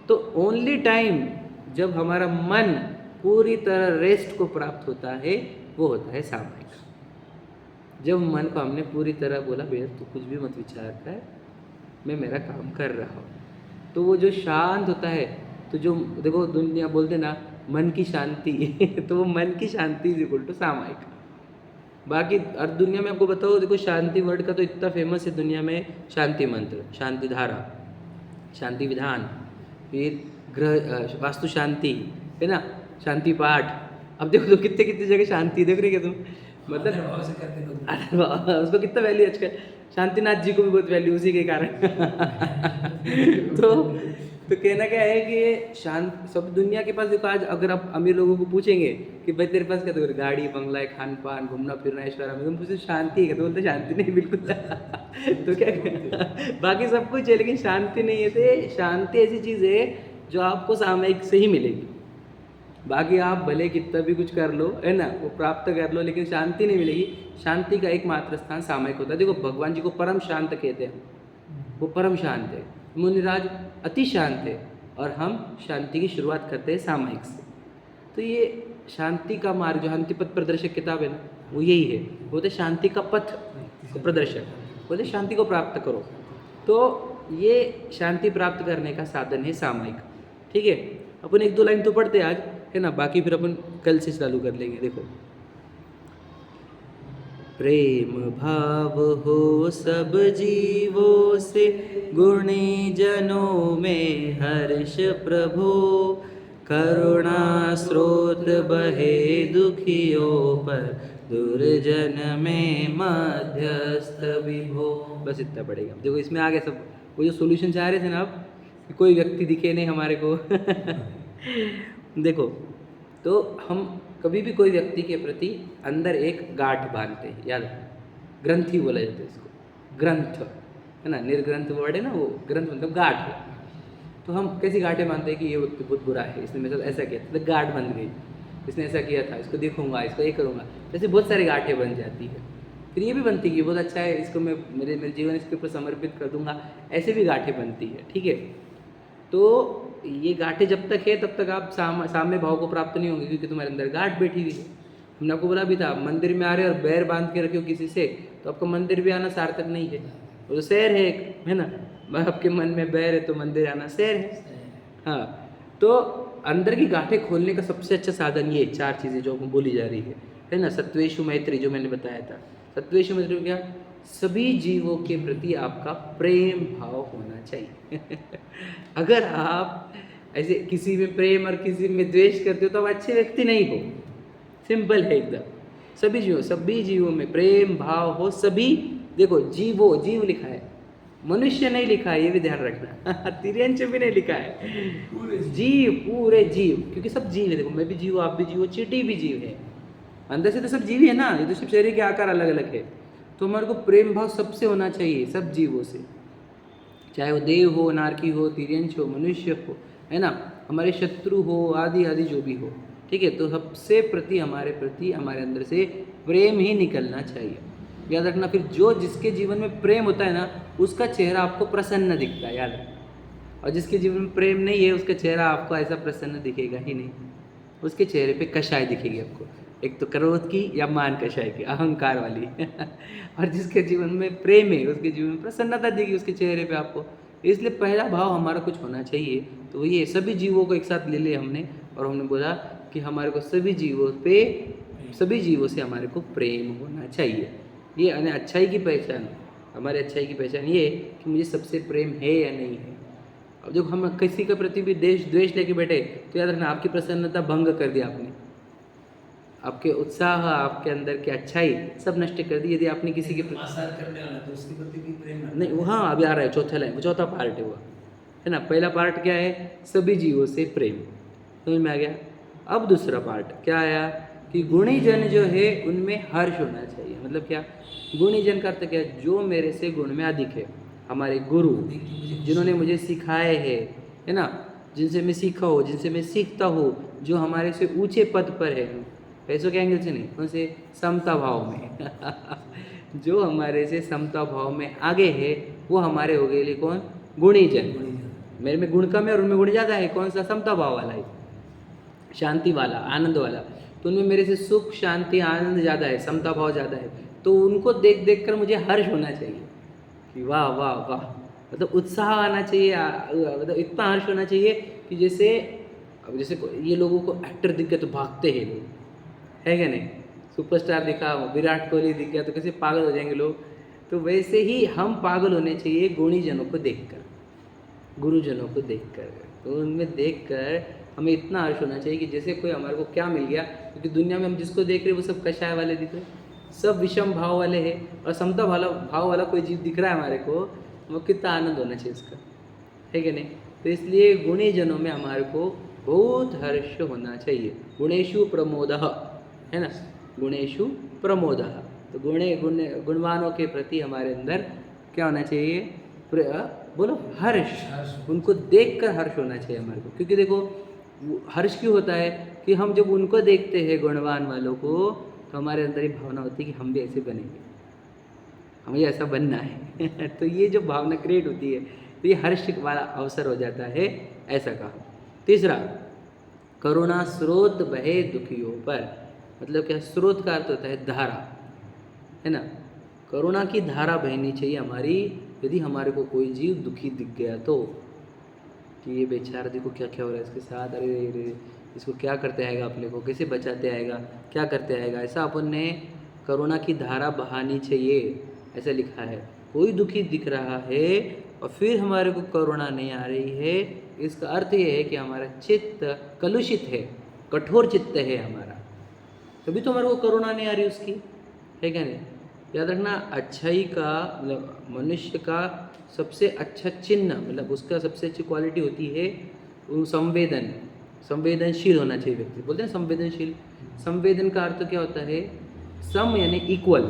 तो ओनली टाइम जब हमारा मन पूरी तरह रेस्ट को प्राप्त होता है, वो होता है सामायिक। जब मन को हमने पूरी तरह बोला भैया तू कुछ भी मत विचार कर, मैं मेरा काम कर रहा हूँ, तो वो जो शांत होता है, तो जो देखो दुनिया बोलते ना मन की शांति तो वो मन की शांति इज इक्वल टू सामायिक। बाकी और दुनिया में आपको बताओ, देखो शांति वर्ड का तो इतना फेमस है दुनिया में, शांति मंत्र, शांति धारा, शांति विधान, फिर ग्रह वास्तु शांति, है ना, शांति पाठ। अब देखो तो कितने कितने जगह शांति देख रही है तुम, मतलब भाव से करते लोग। अरे उसको कितना वैल्यू आजकल, शांतिनाथ जी को भी बहुत वैल्यू उसी के कारण तो कहना क्या है कि शांत सब दुनिया के पास। देखो आज अगर आप अमीर लोगों को पूछेंगे कि भाई तेरे पास क्या, तो गाड़ी बंगला है, खान पान, घूमना फिरना, ऐश्वर्य में, तुम पूछते शांति है क्या, तो बोलते शांति नहीं बिल्कुल तो क्या बाकी सब कुछ है लेकिन शांति नहीं है। तो शांति ऐसी चीज़ है जो आपको सामायिक से ही मिलेगी। बाकी आप भले कितना भी कुछ कर लो, है ना, वो प्राप्त कर लो, लेकिन शांति नहीं मिलेगी। शांति का एकमात्र स्थान सामायिक होता है। देखो भगवान जी को परम शांत कहते हैं, वो परम शांत है। मुनिराज अति शांत है, और हम शांति की शुरुआत करते हैं सामायिक से। तो ये शांति का मार्ग, जो शांति पथ प्रदर्शक किताब है ना, वो यही है। बोलते शांति का पथ को प्रदर्शक, बोलते शांति को प्राप्त करो। तो ये शांति प्राप्त करने का साधन है सामायिक। ठीक है, अपन 1-2 लाइन तो पढ़ते आज, है ना, बाकी फिर अपन कल से चालू कर लेंगे। देखो, प्रेम भाव हो सब जीवों से, गुणी जनों में हर्ष प्रभु, करुणा स्रोत बहे दुखियों पर, दुर्जन में मध्यस्थ विभो। बस इतना पड़ेगा। देखो इसमें आगे सब वो जो सॉल्यूशन चाह रहे थे ना आप, कि कोई व्यक्ति दिखे नहीं हमारे को देखो, तो हम कभी भी कोई व्यक्ति के प्रति अंदर एक गांठ बांधते हैं, याद है, ग्रंथि बोला जाता है इसको, ग्रंथ है ना, निर्ग्रंथ वर्ड है ना, वो ग्रंथ मतलब गांठ है। तो हम कैसी गांठें बांधते हैं कि ये व्यक्ति बहुत बुरा है, इसने मेरे साथ ऐसा किया, तो गांठ बन गई, इसने ऐसा किया था, इसको देखूंगा, इसको ये करूँगा, जैसे बहुत सारी गांठें बन जाती है। फिर ये भी बनती है कि बहुत अच्छा है, इसको मैं मेरे जीवन इसके ऊपर समर्पित कर दूंगा, ऐसे भी गांठें बनती है। ठीक है, तो ये गांठें जब तक है तब तक आप साम्य भाव को प्राप्त नहीं होंगे, क्योंकि तुम्हारे अंदर गांठ बैठी हुई है। हमने आपको बोला भी था, मंदिर में आ रहे हो और बैर बांध के रखे हो किसी से, तो आपका मंदिर भी आना सार्थक नहीं है। वो तो शहर है एक, है ना, आपके मन में बैर है तो मंदिर आना शहर है। हाँ, तो अंदर की गांठें खोलने का सबसे अच्छा साधन ये 4 चीज़ें जो बोली जा रही है ना। सत्वेषु मैत्री जो मैंने बताया था, सत्वेषु मैत्री क्या, सभी जीवों के प्रति आपका प्रेम भाव होना चाहिए अगर आप ऐसे किसी में प्रेम और किसी में द्वेष करते हो तो आप अच्छे व्यक्ति नहीं हो। सिंपल है एकदम। सभी जीवों में प्रेम भाव हो। सभी, देखो जीव लिखा है, मनुष्य नहीं लिखा है, ये भी ध्यान रखना तिर्यंश भी नहीं लिखा है, पूरे जीव, क्योंकि सब जीव है। देखो मैं भी जीव हूँ, आप भी जीव हो, चींटी भी जीव है, अंदर से तो सब जीव है ना, ये तो सिर्फ शरीर के आकार अलग अलग है। तो हमारे को प्रेम भाव सबसे होना चाहिए, सब जीवों से, चाहे वो देव हो, नारकी हो, तिर्यंश हो, मनुष्य हो, है ना, हमारे शत्रु हो, आदि जो भी हो। ठीक है, तो सबसे प्रति हमारे अंदर से प्रेम ही निकलना चाहिए। याद रखना, फिर जो जिसके जीवन में प्रेम होता है ना, उसका चेहरा आपको प्रसन्न दिखता है, याद रखना। और जिसके जीवन में प्रेम नहीं है, उसका चेहरा आपको ऐसा प्रसन्न दिखेगा ही नहीं, उसके चेहरे पे कषाय दिखेगी आपको, एक तो क्रोध की या मान कषाय की, अहंकार वाली और जिसके जीवन में प्रेम है, उसके जीवन में प्रसन्नता दिखेगी उसके चेहरे पे आपको। इसलिए पहला भाव हमारा कुछ होना चाहिए, तो ये सभी जीवों को एक साथ ले लिया हमने, और हमने बोला कि हमारे को सभी जीवों से हमारे को प्रेम होना चाहिए। ये अच्छाई की पहचान, हमारी अच्छाई की पहचान ये है कि मुझे सबसे प्रेम है या नहीं है। अब जब हम किसी के प्रति भी द्वेष लेके बैठे, तो याद रखना, आपकी प्रसन्नता भंग कर दिया आपने, आपके उत्साह, आपके अंदर की अच्छाई सब नष्ट कर दी। यदि आपने किसी के आसार करने वाला तो उसके प्रति भी प्रेम नहीं, वो हाँ अभी आ रहा है चौथा लाइन, चौथा पार्ट है वो, है ना। पहला पार्ट क्या है, सभी जीवों से प्रेम, समझ में आ गया। अब दूसरा पार्ट क्या आया कि गुणी जन जो है उनमें हर्ष होना चाहिए। मतलब क्या, गुणी जन का अर्थ क्या है, जो मेरे से गुण में अधिक है, हमारे गुरु जिन्होंने मुझे सिखाए हैं, है ना, जिनसे मैं सीखा हो, जिनसे मैं सीखता हूँ, जो हमारे से ऊंचे पद पर है, पैसों के एंगल से नहीं, कौन से, समता भाव में जो हमारे से समता भाव में आगे है, वो हमारे हो गए लिए कौन, गुणी जन। मेरे में गुण कम है और उनमें गुण ज़्यादा है, कौन सा, समता भाव वाला है, शांति वाला, आनंद वाला। तो उनमें मेरे से सुख शांति आनंद ज़्यादा है, समता भाव ज़्यादा है। तो उनको देख कर मुझे हर्ष होना चाहिए कि वाह वाह वाह, मतलब उत्साह आना चाहिए, मतलब इतना हर्ष होना चाहिए कि जैसे ये लोगों को एक्टर दिख गया तो भागते हैं लोग, है क्या नहीं, सुपरस्टार दिखा, विराट कोहली दिख गया तो कैसे पागल हो जाएंगे लोग। तो वैसे ही हम पागल होने चाहिए गुणीजनों को देखकर, गुरुजनों को देखकर। तो उनमें देखकर हमें इतना हर्ष होना चाहिए कि जैसे कोई हमारे को क्या मिल गया, क्योंकि दुनिया में हम जिसको देख रहे हैं वो सब कषाय वाले दिख रहे हैं, सब विषम भाव वाले हैं, और समता भाव वाला कोई जीव दिख रहा है हमारे को, वो कितना आनंद होना चाहिए उसका, है कि नहीं। तो इसलिए गुणीजनों में हमारे को बहुत हर्ष होना चाहिए। गुणेशु प्रमोदः, है ना, गुणेशु प्रमोदः। तो गुणवानों के प्रति हमारे अंदर क्या होना चाहिए, बोलो हर्ष, उनको देखकर हर्ष होना चाहिए हमारे को। क्योंकि देखो हर्ष क्यों होता है कि हम जब उनको देखते हैं गुणवान वालों को, तो हमारे अंदर ये भावना होती है कि हम भी ऐसे बनेंगे, हमें ऐसा बनना है तो ये जो भावना क्रिएट होती है, तो ये हर्ष वाला अवसर हो जाता है, ऐसा कहा। तीसरा, करुणा स्रोत बहे दुखियों पर, मतलब क्या, स्रोत का अर्थ होता है धारा, है ना। करुणा की धारा बहनी चाहिए हमारी। यदि हमारे को कोई जीव दुखी दिख गया तो, कि ये बेचारा देखो क्या क्या हो रहा है इसके साथ, अरे अरे इसको क्या करते आएगा, अपने को कैसे बचाते आएगा, क्या करते आएगा, ऐसा अपन ने करुणा की धारा बहानी चाहिए, ऐसा लिखा है। कोई दुखी दिख रहा है और फिर हमारे को करुणा नहीं आ रही है, इसका अर्थ ये है कि हमारा चित्त कलुषित है, कठोर चित्त है हमारा, तभी तो हमारे को करुणा नहीं आ रही उसकी, है क्या नहीं। याद रखना, अच्छाई का मतलब मनुष्य का सबसे अच्छा चिन्ह, मतलब उसका सबसे अच्छी क्वालिटी होती है वो संवेदनशील होना चाहिए व्यक्ति। बोलते हैं संवेदनशील, संवेदन का अर्थ क्या होता है, सम यानी इक्वल,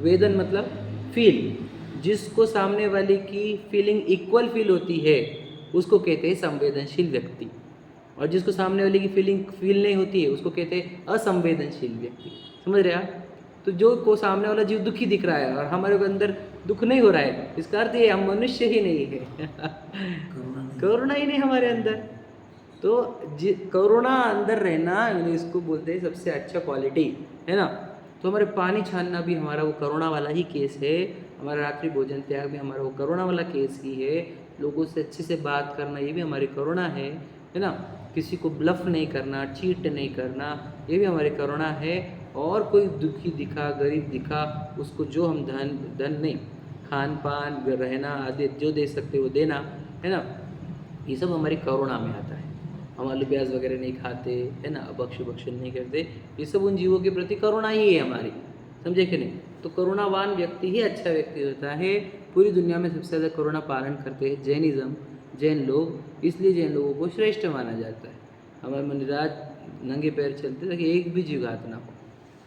वेदन मतलब फील, जिसको सामने वाले की फीलिंग इक्वल फील होती है उसको कहते हैं संवेदनशील व्यक्ति, और जिसको सामने वाले की फीलिंग फील नहीं होती है उसको कहते हैं असंवेदनशील व्यक्ति। समझ रहे आप। तो जो को सामने वाला जीव दुखी दिख रहा है और हमारे को अंदर दुख नहीं हो रहा है, इसका अर्थ ये हम मनुष्य ही नहीं है करुणा ही नहीं हमारे अंदर। तो करुणा अंदर रहना, इसको बोलते हैं सबसे अच्छा क्वालिटी, है ना। तो हमारे पानी छानना भी हमारा वो करुणा वाला ही केस है, हमारा रात्रि भोजन त्याग भी हमारा वो करुणा वाला केस ही है, लोगों से अच्छे से बात करना ये भी हमारी करुणा है ना। किसी को ब्लफ नहीं करना, चीट नहीं करना, ये भी हमारी करुणा है। और कोई दुखी दिखा, गरीब दिखा, उसको जो हम धन नहीं, खान पान रहना आदि जो दे सकते वो देना, है ना, ये सब हमारी करुणा में आता है। हम आलू प्याज वगैरह नहीं खाते, है ना, भक्षण नहीं करते, ये सब उन जीवों के प्रति करुणा ही है हमारी, समझे कि नहीं। तो करुणावान व्यक्ति ही अच्छा व्यक्ति होता है। पूरी दुनिया में सबसे ज़्यादा करुणा पालन करते हैं जैन लोग, इसलिए जैन लोगों को श्रेष्ठ माना जाता है। हमारे मुनिराज नंगे पैर चलते ताकि एक भी जीव घात ना हो,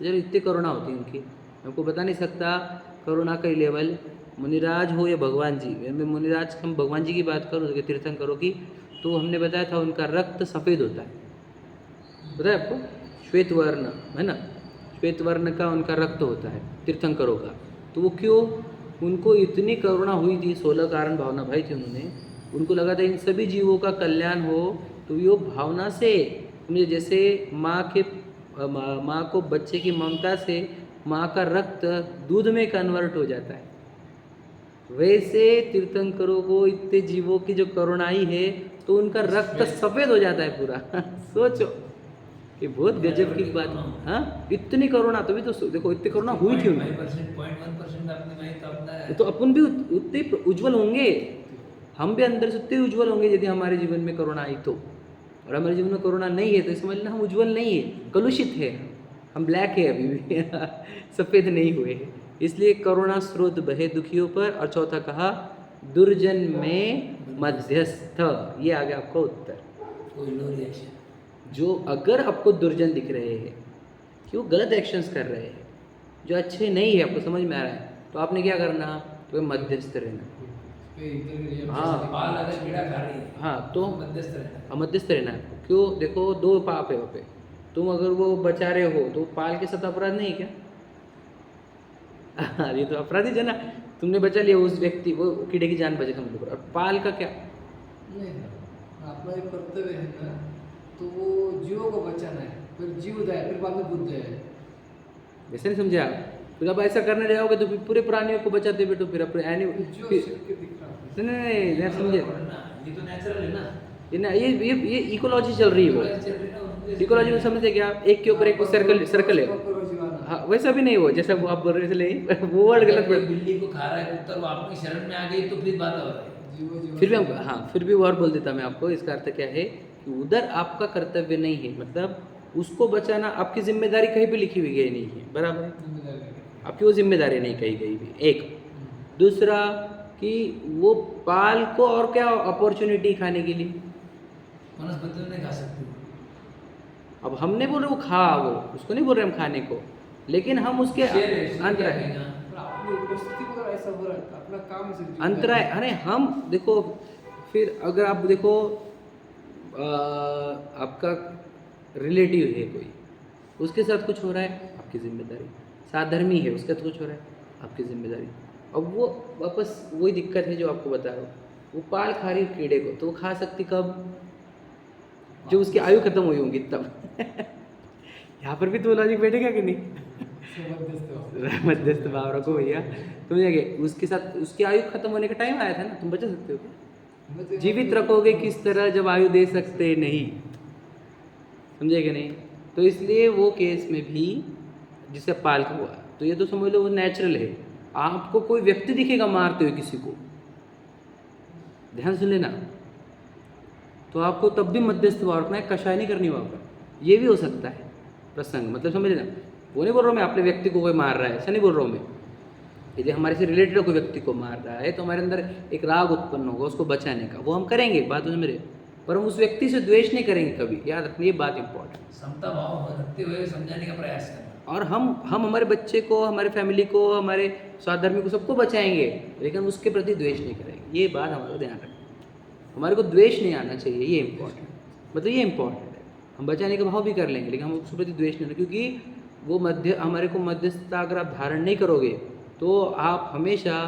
जब इतनी करुणा होती है उनकी, हमको बता नहीं सकता करुणा का लेवल। मुनिराज हो या भगवान जी, मैं मुनिराज हम भगवान जी की बात करूँ तो तीर्थंकरों की, तो हमने बताया था उनका रक्त सफ़ेद होता है, पता है आपको, श्वेत वर्ण, है ना, श्वेत वर्ण का उनका रक्त होता है तीर्थंकरों का। तो वो क्यों, उनको इतनी करुणा हुई थी, 16 कारण भावना भाई थी उन्होंने, उनको लगा था इन सभी जीवों का कल्याण हो, तो वो भावना से, मुझे जैसे माँ को बच्चे की ममता से माँ का रक्त दूध में कन्वर्ट हो जाता है, वैसे तीर्थंकरों को इतने जीवों की जो करुणाई है तो उनका रक्त सफ़ेद हो जाता है पूरा सोचो कि बहुत गजब की बात। हाँ, इतनी करुणा, तभी तो देखो इतनी करुणा हुई थी उनमें, 0.1% तो अपन भी उतने उज्जवल होंगे, हम भी अंदर से उतने उज्जवल होंगे यदि हमारे जीवन में करुणा आई तो। और हमारे जीवन में करुणा नहीं है तो समझ लेना हम उज्जवल नहीं है, कलुषित है, हम ब्लैक है अभी भी सफ़ेद नहीं हुए हैं। इसलिए करुणा स्रोत बहे दुखियों पर। और चौथा कहा दुर्जन में मध्यस्थ, ये आ गया आपका उत्तर। कोई नो रिएक्शन, जो अगर आपको दुर्जन दिख रहे हैं कि वो गलत एक्शंस कर रहे हैं, जो अच्छे नहीं है, आपको समझ में आ रहा है, तो आपने क्या करना, तो मध्यस्थ रहना। हाँ बाल अगर कीड़ा खा रही है हाँ, तो मध्यस्थ रहना है। मध्यस्थ रहना है आपको। क्यों, देखो दो पाप है वहाँ पे, तुम अगर वो बचा रहे हो तो पाल के साथ अपराध नहीं क्या ये तो अपराधी है ना, तुमने बचा लिया उस व्यक्ति, वो कीड़े की जान बचे तुम लोग, और पाल का क्या, नहीं, अपना एक कर्तव्य है ना, तो वो जीवों को बचाना है, फिर जीव जाए, फिर बाद में बुद्ध जाए, वैसे नहीं समझे आप। फिर आप ऐसा करने जाओगे तो फिर पूरे प्राणियों को बचाते बैठो, फिर अपने जो शक्ति दिख रहा है। नहीं समझे, ये तो नेचुरल है ना, ये ना ये इकोलॉजी चल रही है, वो इकोलॉजी में समझे क्या, एक के ऊपर एक सर्कल है। हाँ, वैसा भी नहीं हो जैसा वो आप बोल रहे थे, वो वर्ड गलत कोई पड़, बिल्ली को खा रहा है कुत्ता, वो आपकी शरण में आ गई तो फिर बात और है। फिर भी हम, हाँ फिर भी वो और बोल देता मैं आपको। इसका अर्थ क्या है कि उधर आपका कर्तव्य नहीं है, मतलब उसको बचाना आपकी जिम्मेदारी कहीं पे लिखी हुई गई नहीं है, बराबर है, आपकी वो जिम्मेदारी नहीं कही गई भी। एक दूसरा कि वो पाल को और क्या अपॉर्चुनिटी खाने के लिए, वनस्पति नहीं खा सकती। अब हम नहीं बोल रहे वो खा, वो उसको नहीं बोल रहे हम खाने को, लेकिन हम उसके अंतराय अपनी उपस्थिति को ऐसा हो रहा है, अपना काम से अंतराय, अरे हम देखो, फिर अगर आप देखो आपका रिलेटिव है कोई, उसके साथ कुछ हो रहा है, आपकी जिम्मेदारी, साधर्मी है उसके साथ कुछ हो रहा है, आपकी जिम्मेदारी। अब वो वापस वही दिक्कत है जो आपको बता रहा हूँ, वो पाल खा रही है कीड़े को, तो वो खा सकती कब, जो उसकी आयु खत्म हुई होंगी तब। यहाँ पर भी तो लॉजिक बैठेगा कि नहीं? मध्यस्थ भाव रखो भैया, तुम जाके उसके साथ उसकी आयु खत्म होने का टाइम आया था ना, तुम बचा सकते हो क्या? जीवित रखोगे किस तरह जब आयु दे सकते नहीं, समझे कि नहीं? तो इसलिए वो केस में भी जिसे पाल का हुआ, तो ये तो समझ लो वो नेचुरल है। आपको कोई व्यक्ति दिखेगा मारते हुए किसी को, ध्यान से लेना, तो आपको तब भी मध्यस्थ भाव रखना है, कषाय नहीं करनी वहाँ पर। ये भी हो सकता है प्रसंग, मतलब समझ लेना, वो नहीं बोल रहा हूँ मैं अपने व्यक्ति को कोई मार रहा है, ऐसा नहीं बोल रहा हूँ मैं। यदि हमारे से रिलेटेड कोई व्यक्ति को मार रहा है तो हमारे अंदर एक राग उत्पन्न होगा उसको बचाने का, वो हम करेंगे बात में मेरे, पर हम उस व्यक्ति से द्वेष नहीं करेंगे कभी, याद रखना ये बात इंपॉर्टेंट। समता भाव रखते हुए समझाने का प्रयास करना। और हम हमारे बच्चे को, हमारे फैमिली को, हमारे स्वाधर्मी को, सबको बचाएंगे, लेकिन उसके प्रति द्वेष नहीं करेंगे। ये बात हमारा ध्यान रखना, हमारे को द्वेष नहीं आना चाहिए, ये इंपॉर्टेंट, मतलब ये इंपॉर्टेंट है। हम बचाने का भाव भी कर लेंगे लेकिन हम उसके प्रति द्वेष नहीं होना, क्योंकि वो हमारे को मध्यस्थता अगर आप धारण नहीं करोगे तो आप हमेशा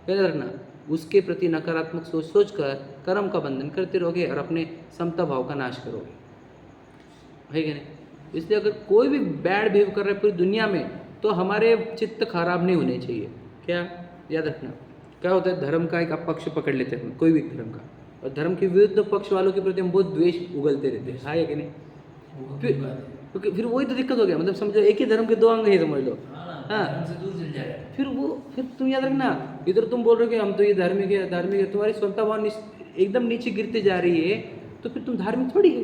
क्या रखना, उसके प्रति नकारात्मक सोच कर कर्म का बंधन करते रहोगे और अपने समता भाव का नाश करोगे, है कि नहीं? इसलिए अगर कोई भी बैड बिहेव कर रहा है पूरी दुनिया में तो हमारे चित्त खराब नहीं होने चाहिए। क्या याद रखना, क्या होता है, धर्म का एक पक्ष पकड़ लेते हैं कोई भी धर्म का, और धर्म के विरुद्ध पक्ष वालों के प्रति हम बहुत द्वेष उगलते रहते हैं, हाँ या कि नहीं? फिर वही तो दिक्कत हो गया, मतलब समझो एक ही धर्म के दो अंग है, समझ लो। हाँ, से दूर चल जाएगा। फिर तुम याद रखना, इधर तुम बोल रहे हो कि हम तो ये धार्मिक है, धार्मिक है, तुम्हारी स्वतंत्रता भाव एकदम नीचे गिरते जा रही है, तो फिर तुम धार्मिक थोड़ी है।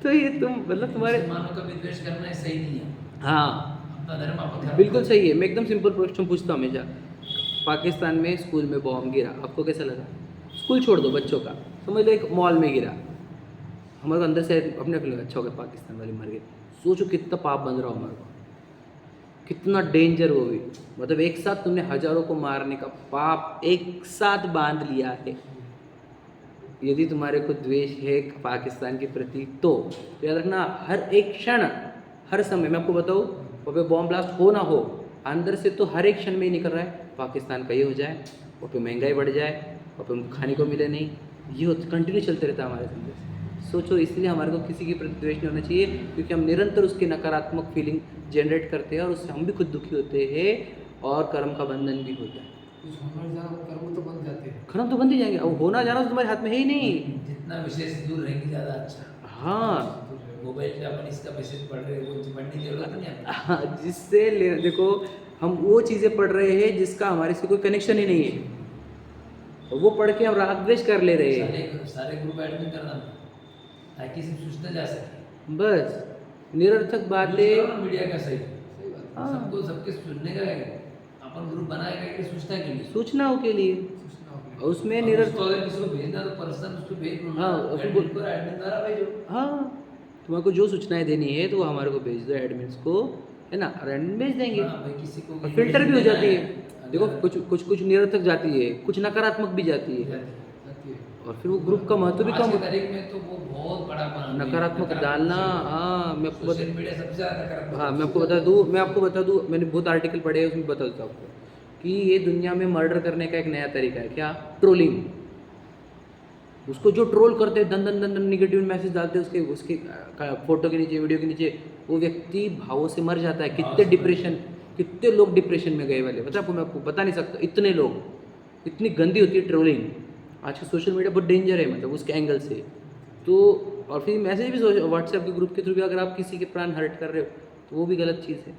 तो ये तुम मतलब तुम्हारे मुसलमानों का विद्वेष करना सही नहीं है। हाँ, अपना धर्म आप खराब बिल्कुल सही है। मैं एकदम सिंपल क्वेश्चन पूछता हूँ हमेशा, पाकिस्तान में स्कूल में बॉम्ब गिरा, आपको कैसा लगा? स्कूल छोड़ दो, बच्चों का समझ लो, एक मॉल में गिरा, हमारे को अंदर से अपने फील अच्छा हो गया, पाकिस्तान वाले मर गए। सोचो कितना पाप बन रहा हो हमारे को, कितना डेंजर हो गई, मतलब एक साथ तुमने हजारों को मारने का पाप एक साथ बांध लिया है। यदि तुम्हारे को द्वेष है पाकिस्तान के प्रति तो याद रखना, हर एक क्षण, हर समय, मैं आपको बताऊँ, वहाँ पे बॉम्ब ब्लास्ट हो ना हो, अंदर से तो हर एक क्षण में ही निकल रहा है, पाकिस्तान का ये हो जाए, वहाँ पे महंगाई बढ़ जाए, वहाँ पे उनको खाने को मिले नहीं, ये कंटिन्यू चलते रहता है हमारे अंदर। सोचो, इसलिए हमारे को किसी के प्रति द्वेष नहीं होना चाहिए, क्योंकि हम निरंतर उसकी नकारात्मक फीलिंग जनरेट करते हैं और उससे हम भी खुद दुखी होते हैं और कर्म का बंधन भी होता है। कुछ होना जाना कर्म तो बन जाते हैं, कर्म तो बंद ही जाएंगे, अब होना जाना तो तुम्हारे हाथ में है ही नहीं। जितना विषय से दूर रहेंगे ज़्यादा अच्छा। हाँ, मोबाइल पे अपन इसका मैसेज पढ़ रहे हो, वो पढ़ने की जरूरत नहीं है। हाँ, जिससे देखो हम वो चीज़ें पढ़ रहे हैं जिसका हमारे से कोई कनेक्शन ही नहीं है, और वो पढ़ के हम राग द्वेष कर ले रहे हैं। सारे ग्रुप एडमिन करना ताकि सिर्फ सूचना जा सके, बस निरर्थक बातें। मीडिया का सही, सही बात है। हाँ, सबको सबके सुनने का है, अपन ग्रुप बनाएगा कि सूचना के लिए, सूचनाओं के लिए, सूचना हो गई। और उसमें और निरर्थक, उसको अगर किसी को भेजना तो पर्सन उसको भेज दो, हाँ, एडमिन को एडमिन द्वारा भेजो। हाँ, तुम्हारे को जो सूचनाएं देनी है तो वो हमारे को भेज दो एडमिन्स को, है ना, और एडमिन भेज देंगे, हाँ, भाई किसी को और फिल्टर भी हो जाती है। अगर- देखो कुछ निरर्थक जाती है, कुछ नकारात्मक भी जाती है, जाती है। और फिर वो ग्रुप का महत्व भी आज कम की होता है। तारीख में तो वो बहुत बड़ा बना, नकारात्मक डालना, हाँ, मैं आपको सोशल मीडिया सबसे ज़्यादा नकारात्मक। हाँ, मैं आपको बता दूँ, मैंने बहुत आर्टिकल पढ़े हैं, उसमें बता देता हूँ आपको कि ये दुनिया में मर्डर करने का एक नया तरीका है। क्या? ट्रोलिंग। उसको जो ट्रोल करते हैं, दन निगेटिव मैसेज डालते हैं उसके फोटो के नीचे, वीडियो के नीचे, वो व्यक्ति भावों से मर जाता है। कितने लोग डिप्रेशन में गए वाले, मतलब मैं आपको बता नहीं सकता, इतने लोग, इतनी गंदी होती है ट्रोलिंग। आज के सोशल मीडिया बहुत डेंजर है, मतलब उसके एंगल से तो। और फिर मैसेज भी व्हाट्सएप के ग्रुप के थ्रू भी अगर आप किसी के प्राण हर्ट कर रहे हो तो वो भी गलत चीज़ है।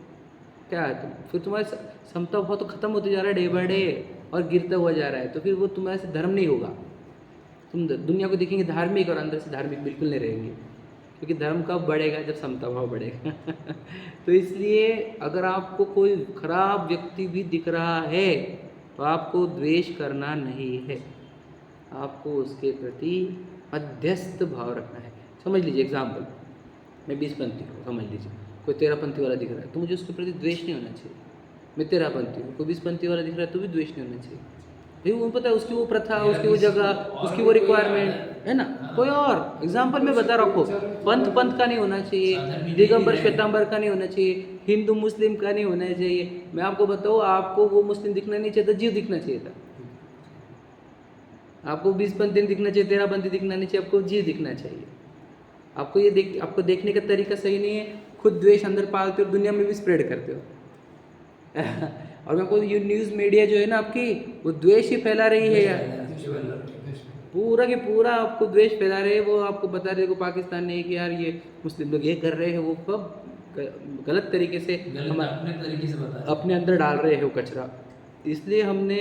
क्या है, तुम फिर तुम्हारे समता भाव तो खत्म होते जा रहा है डे बाय डे, और गिरता हुआ जा रहा है, तो फिर वो तुम्हारे से धर्म नहीं होगा। तुम दुनिया को देखेंगे धार्मिक, और अंदर से धार्मिक बिल्कुल नहीं रहेंगे, क्योंकि धर्म कब बढ़ेगा? जब समता भाव बढ़ेगा। तो इसलिए अगर आपको कोई खराब व्यक्ति भी दिख रहा है तो आपको द्वेष करना नहीं है, आपको उसके प्रति मध्यस्थ भाव रखना है। समझ लीजिए, एग्जाम्पल, मैं 20पंथी हूँ, समझ लीजिए, कोई 13पंथी वाला दिख रहा है तो मुझे उसके प्रति द्वेष नहीं होना चाहिए। मैं 13पंथी हूँ, कोई 20पंथी वाला दिख रहा है तो भी द्वेष नहीं होना चाहिए। भाई वो पता है उसकी वो प्रथा, उसकी वो जगह, उसकी वो रिक्वायरमेंट है ना। कोई और एग्जाम्पल मैं बता रखो, पंथ का नहीं होना चाहिए, दिगंबर श्वेतांबर का नहीं होना चाहिए, हिंदू मुस्लिम का नहीं होना चाहिए। मैं आपको बताऊँ, आपको वो मुस्लिम दिखना नहीं चाहिए था, जीव दिखना चाहिए था। आपको 20 पंथी दिखना चाहिए, 13 पंथी दिखना नहीं चाहिए, आपको जीव दिखना चाहिए। आपको देखने का तरीका सही नहीं है, खुद द्वेष अंदर पालते हो, दुनिया में भी स्प्रेड करते हो। और मैं आपको ये न्यूज़ मीडिया जो है ना आपकी, वो द्वेष ही फैला रही है यार, पूरा के पूरा आपको द्वेष फैला रहे हैं। वो आपको बता रहे हैं को पाकिस्तान ने कि यार ये मुस्लिम लोग ये कर रहे हैं, वो कब गलत तरीके से हम अपने तरीके से बता अपने अंदर डाल रहे हैं वो कचरा। इसलिए हमने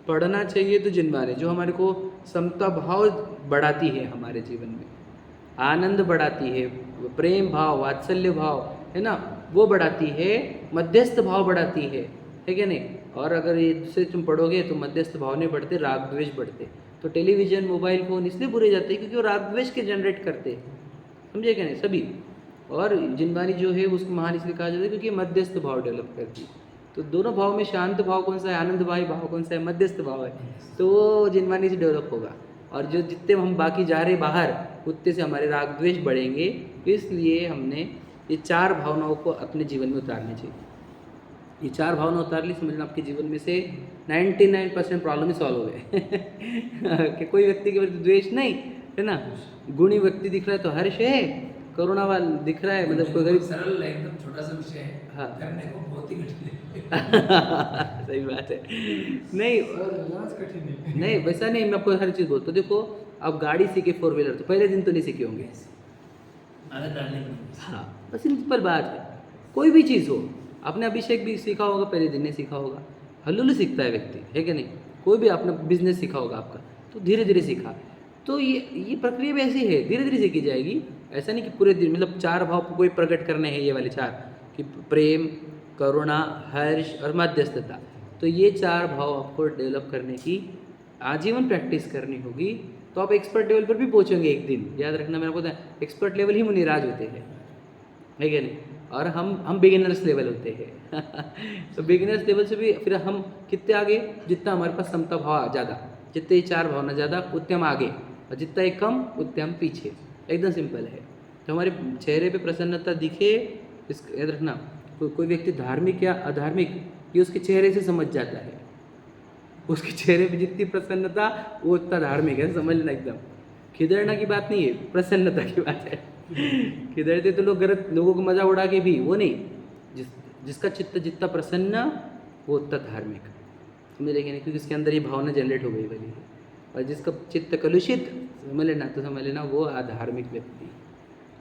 पढ़ना चाहिए तो जिनवारे जो हमारे को समता भाव बढ़ाती है, हमारे जीवन में आनंद बढ़ाती है, प्रेम भाव, वात्सल्य भाव है ना, वो बढ़ाती है, मध्यस्थ भाव बढ़ाती है क्या नहीं। और अगर ये दूसरे तुम पढ़ोगे तो मध्यस्थ भाव नहीं बढ़ते, राग द्वेष बढ़ते। तो टेलीविज़न, मोबाइल फ़ोन इसलिए बुरे जाते हैं क्योंकि वो राग द्वेष के जनरेट करते हैं, समझे क्या नहीं सभी। और जिनवानी जो है उसको महान इसलिए कहा जाता है क्योंकि मध्यस्थ भाव डेवलप करती है। तो दोनों भाव में शांत भाव कौन सा है, आनंदमयी भाव कौन सा है, मध्यस्थ भाव है, तो वो जिनवानी से डेवलप होगा। और जो जितने हम बाकी जा रहे बाहर उतने से हमारे राग द्वेष बढ़ेंगे। इसलिए हमने ये 4 भावनाओं को अपने जीवन में उतारनी चाहिए। ये 4 भावना उतार ली, समझना आपके जीवन में से 99% प्रॉब्लम ही सॉल्व हो गए। कि कोई व्यक्ति के प्रति द्वेष नहीं है ना, गुणी व्यक्ति दिख रहा है तो हर्ष है, करुणा वाला दिख रहा है, मतलब कोई गरीब सरल एकदम छोटा सा विषय है, हाँ। करने को बहुत ही कठिन है। सही बात है। नहीं कठिन है। नहीं वैसा नहीं, मैं आपको हर चीज़ बोलता हूँ। देखो आप गाड़ी सीखे 4 व्हीलर तो पहले दिन तो नहीं सीखे होंगे, आदत डालने की। हाँ बस सिंपल बात है। कोई भी चीज़ हो, आपने अभिषेक भी सीखा होगा, पहले दिन नहीं सीखा होगा, हल्लुल सीखता है व्यक्ति, है कि नहीं। कोई भी आपने बिजनेस सीखा होगा आपका, तो धीरे धीरे सीखा। तो ये प्रक्रिया भी ऐसी है, धीरे धीरे सीखी जाएगी। ऐसा नहीं कि पूरे दिन, मतलब 4 भाव को कोई प्रकट करने हैं, ये वाले 4 कि प्रेम, करुणा, हर्ष और मध्यस्थता। तो ये 4 भाव आपको डेवलप करने की आजीवन प्रैक्टिस करनी होगी, तो आप एक्सपर्ट लेवल पर भी पहुँचेंगे एक दिन। याद रखना, मेरा पता है एक्सपर्ट लेवल ही मुनिराज होते हैं, है कि नहीं। और हम बिगिनर्स लेवल होते हैं। तो बिगिनर्स लेवल से भी फिर हम कितने आगे, जितना हमारे पास समता भाव ज़्यादा, जितने ये 4 भावना ज़्यादा उतने हम आगे, और जितना ये कम उतने हम पीछे। एकदम सिंपल है। तो हमारे चेहरे पे प्रसन्नता दिखे, इस याद रखना, कोई व्यक्ति धार्मिक या अधार्मिक ये उसके चेहरे से समझ जाता है। उसके चेहरे पे जितनी प्रसन्नता वो उतना धार्मिक है, समझ लेना। एकदम खिदड़ना की बात नहीं है, प्रसन्नता की बात है। खिदड़ते तो लोग गलत, लोगों को मजा उड़ा के भी, वो नहीं। जिसका चित्त जितना प्रसन्न वो उतना धार्मिक, समझ लेंगे नहीं, क्योंकि उसके अंदर ये भावना जनरेट हो गई वाली है। और जिसका चित्त कलुषित, समझ लेना, तो समझ लेना वो अधार्मिक व्यक्ति।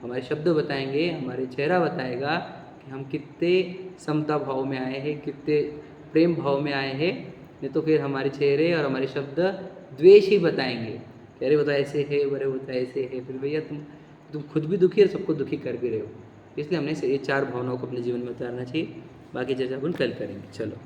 हमारे शब्द बताएंगे, हमारे चेहरा बताएगा कि हम कितने समता भाव में आए हैं, कितने प्रेम भाव में आए हैं। नहीं तो फिर हमारे चेहरे और हमारे शब्द द्वेष ही बताएंगे, अरे वो तो ऐसे है, अरे वो तो ऐसे है। फिर भैया तुम खुद भी दुखी और सबको दुखी कर भी रहे हो। इसलिए हमने ये 4 भावनाओं को अपने जीवन में उतारना चाहिए। बाकी चर्चा अपन कल करेंगे। चलो।